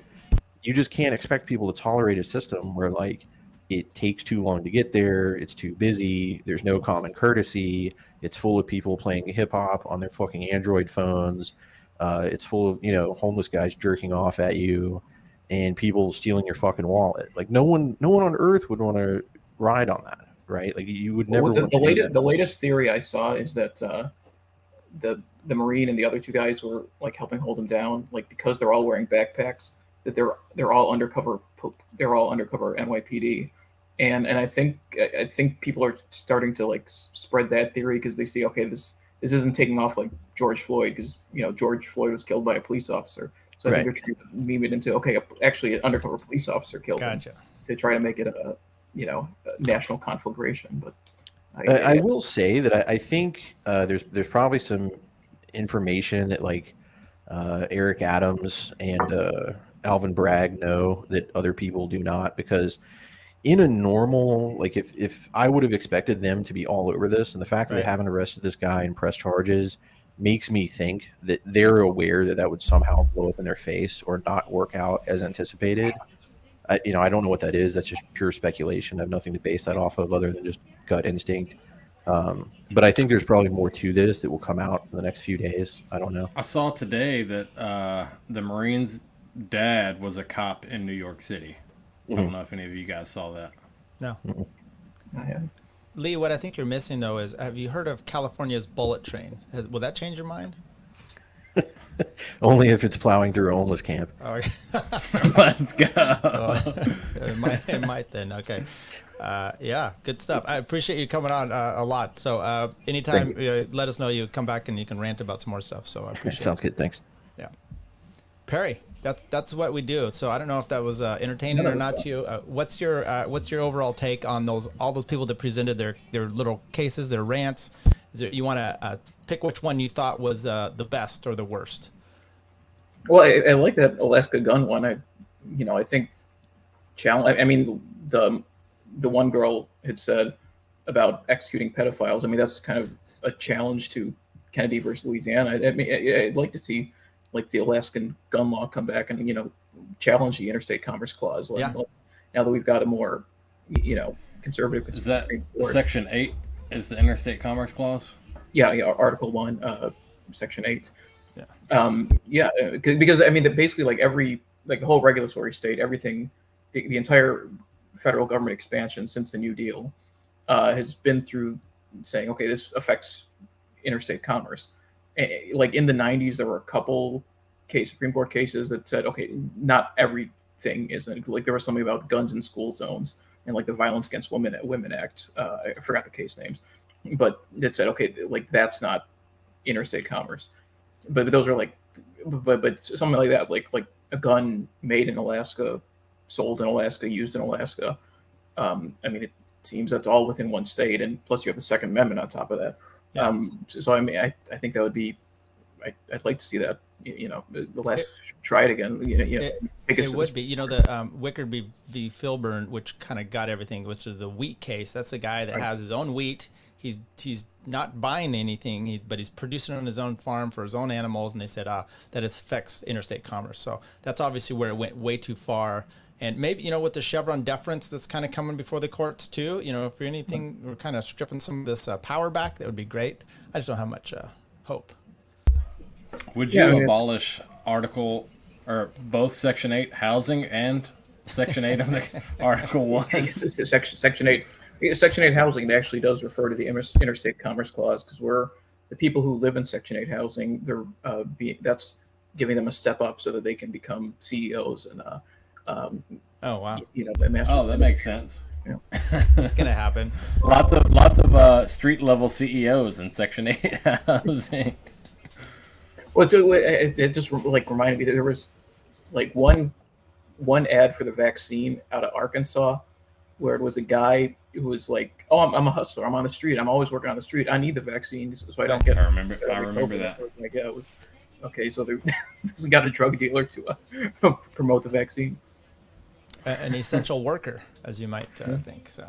You just can't expect people to tolerate a system where, like, it takes too long to get there, it's too busy, there's no common courtesy, it's full of people playing hip hop on their fucking Android phones, it's full of, you know, homeless guys jerking off at you and people stealing your fucking wallet. Like, no one on earth would want to ride on that, right? Like, you would never want to do that. The latest theory I saw is that the Marine and the other two guys were like helping hold him down, like, because they're all wearing backpacks, that they're all undercover NYPD. And I think people are starting to like spread that theory because they see, okay, this isn't taking off like George Floyd, because, you know, George Floyd was killed by a police officer. So I think they're trying to meme it into, okay, actually an undercover police officer killed him, to try to make it a national conflagration. But I will say that I think there's probably some information that, like, Eric Adams and Alvin Bragg know that other people do not, because in a normal, like, if I would have expected them to be all over this, and the fact that they haven't arrested this guy and pressed charges makes me think that they're aware that that would somehow blow up in their face or not work out as anticipated. I don't know what that is. That's just pure speculation. I have nothing to base that off of other than just gut instinct. But I think there's probably more to this that will come out in the next few days. I don't know. I saw today that the Marine's dad was a cop in New York City. I don't know if any of you guys saw that. No. Lee, what I think you're missing, though, is, have you heard of California's bullet train? Will that change your mind? Only if it's plowing through a homeless camp. Oh, okay. Let's go. It might then. Okay. Yeah, good stuff. I appreciate you coming on a lot. So anytime, let us know. You come back and you can rant about some more stuff. So I appreciate it. Sounds good. Thanks. Yeah. Perry, that's what we do. So I don't know if that was entertaining or not to you. What's your overall take on all those people that presented their little cases, their rants? You want to pick which one you thought was the best or the worst? Well, I like that Alaska gun one. I think challenge. I mean, the one girl had said about executing pedophiles. I mean, that's kind of a challenge to Kennedy versus Louisiana. I mean, I'd like to see, like, the Alaskan gun law come back and, challenge the Interstate Commerce Clause. Like, now that we've got a more, conservative. Is that Section 8 is the Interstate Commerce Clause? Yeah, Article 1, Section 8. Yeah. Because I mean, basically, like, the whole regulatory state, everything, the entire federal government expansion since the New Deal has been through saying, okay, this affects interstate commerce. Like, in the 90s, there were a couple Supreme Court cases that said, okay, not everything isn't. Like, there was something about guns in school zones and, like, the Violence Against Women Act. I forgot the case names, but it said, okay, like, that's not interstate commerce. But those are like, but something like that, like a gun made in Alaska, sold in Alaska, used in Alaska. I mean, it seems that's all within one state, and plus you have the Second Amendment on top of that. So I mean, I think that would be, I'd like to see that. Try it again. It would be. The Wickerby v. Filburn, which kind of got everything, which is the wheat case. That's the guy that has his own wheat. He's not buying anything, but he's producing it on his own farm for his own animals, and they said that it affects interstate commerce. So that's obviously where it went way too far. And maybe, with the Chevron deference that's kind of coming before the courts too, if for anything, we're kind of stripping some of this power back, that would be great. I just don't have much hope. Would you abolish both Section 8 housing and Section 8 of the Article 1? Section 8. Section 8 housing actually does refer to the Interstate Commerce Clause, because we're the people who live in Section 8 housing. That's giving them a step up so that they can become CEOs and oh wow, that makes sense. Yeah. It's gonna happen. Lots of street level CEOs in Section 8 housing. Well, so it just like reminded me that there was like one one ad for the vaccine out of Arkansas, where it was a guy who was like, "Oh, I'm a hustler. I'm on the street. I'm always working on the street. I need the vaccine so I don't get." I remember that. I was like, yeah, it was okay. So they got a drug dealer to promote the vaccine. An essential worker, as you might think. So,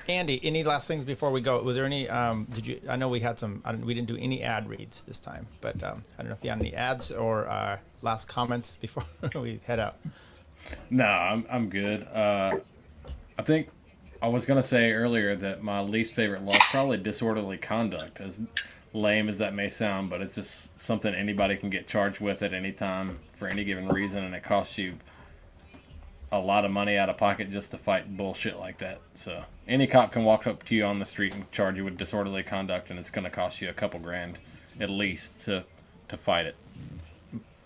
Andy, any last things before we go? Was there any? Did you? I know we had some. We didn't do any ad reads this time, but I don't know if you had any ads or last comments before we head out. No, I'm good. I think I was gonna say earlier that my least favorite law is probably disorderly conduct. As lame as that may sound, but it's just something anybody can get charged with at any time for any given reason, and it costs you a lot of money out of pocket just to fight bullshit like that. So any cop can walk up to you on the street and charge you with disorderly conduct, and it's going to cost you a couple grand at least to fight it.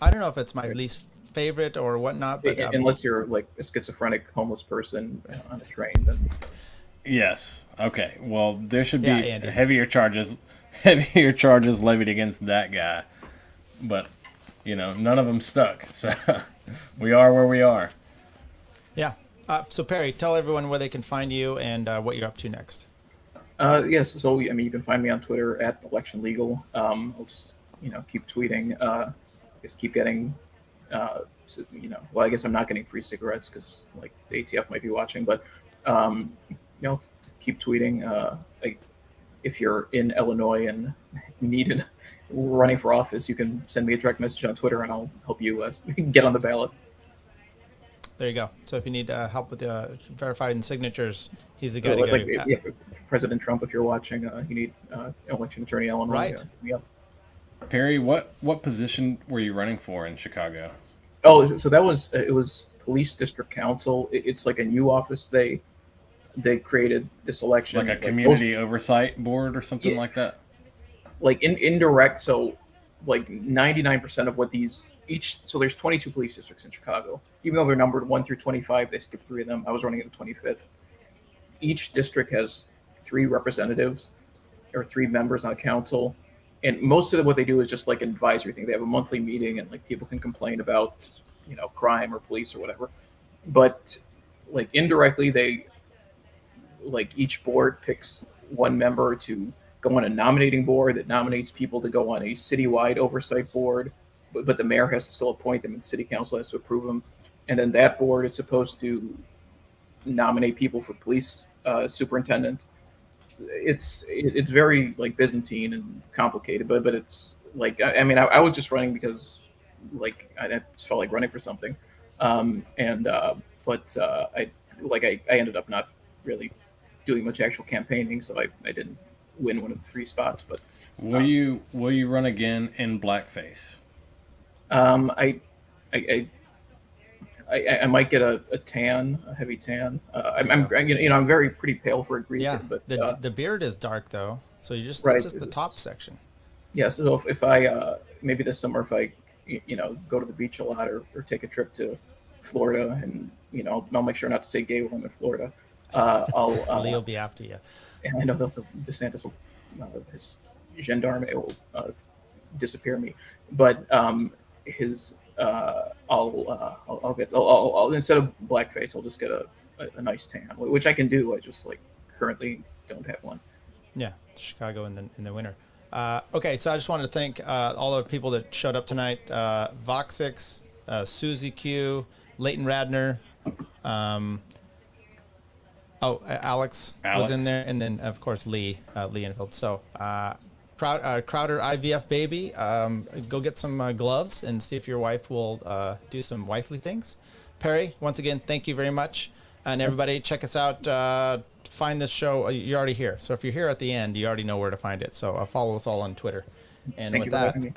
I don't know if it's my least favorite or whatnot, but unless you're like a schizophrenic homeless person on a train, then yes. Okay. Well, there should be heavier charges levied against that guy, but none of them stuck. So we are where we are. Yeah. So Perry, tell everyone where they can find you and what you're up to next. Yes. So you can find me on Twitter at ElectionLegal. I'll just keep tweeting. Just keep getting. Well, I guess I'm not getting free cigarettes because like the ATF might be watching, but keep tweeting. If you're in Illinois and needed running for office, you can send me a direct message on Twitter and I'll help you get on the ballot. There you go. So if you need help with verified signatures, he's the guy to go to. Yeah, President Trump, if you're watching, you need election attorney Illinois. Right. Perry, what position were you running for in Chicago? Oh, so it was police district council. It's like a new office they created this election. Like a community oversight board or something like that? Like indirect, so like 99% of what so there's 22 police districts in Chicago. Even though they're numbered 1 through 25, they skipped 3 of them. I was running at the 25th. Each district has 3 representatives or 3 members on the council. And most of what they do is just like an advisory thing. They have a monthly meeting and like people can complain about, crime or police or whatever. But like indirectly, each board picks one member to go on a nominating board that nominates people to go on a citywide oversight board. But the mayor has to still appoint them and the city council has to approve them. And then that board is supposed to nominate people for police superintendent. It's very like Byzantine and complicated, but it's like I was just running because like I just felt like running for something, but I ended up not really doing much actual campaigning, so I didn't win one of the 3 spots. But will you run again in blackface? I might get a heavy tan. I'm very pretty pale for a Greek. Yeah, but the beard is dark though, so you just right. It's just the top section. Yeah, so if I maybe this summer if I go to the beach a lot or take a trip to Florida and I'll make sure not to say gay when I'm in Florida. Leo will be after you. And I know DeSantis will his gendarme will disappear me, but his. I'll instead of blackface, I'll just get a nice tan, which I can do. I just currently don't have one. Yeah, Chicago in the winter. Okay, so I just wanted to thank all the people that showed up tonight. Voxix, Susie Q, Leighton Radner, Alex was in there, and then of course Lee Enfield. So Crowder IVF baby, go get some gloves and see if your wife will do some wifely things. Perry, once again, thank you very much, and everybody check us out. Find this show. You're already here, so if you're here at the end, you already know where to find it. So follow us all on Twitter. And Thank with you for that, having me.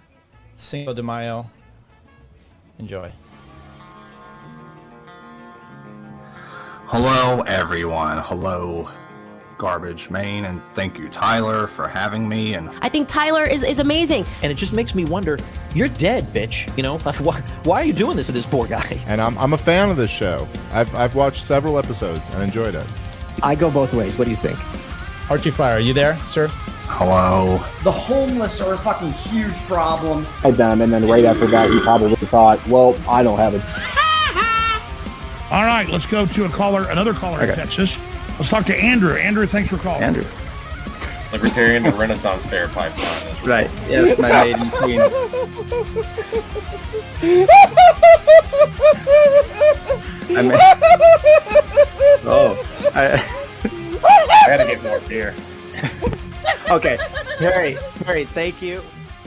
Cinco de Mayo. Enjoy. Hello, everyone. Hello, Garbage Maine, and thank you, Tyler, for having me. And I think Tyler is amazing. And it just makes me wonder, you're dead, bitch. Why are you doing this to this poor guy? And I'm a fan of this show. I've watched several episodes and enjoyed it. I go both ways. What do you think? Archie Flyer, are you there, sir? Hello. The homeless are a fucking huge problem. And then right after that, he probably thought, well, I don't have it. All right, let's go to another caller in Texas. Let's talk to Andrew. Andrew, thanks for calling. Andrew. Libertarian to Renaissance Fair pipeline. Right. Yes, my maiden queen. I gotta get more beer. Okay. Perry, thank you.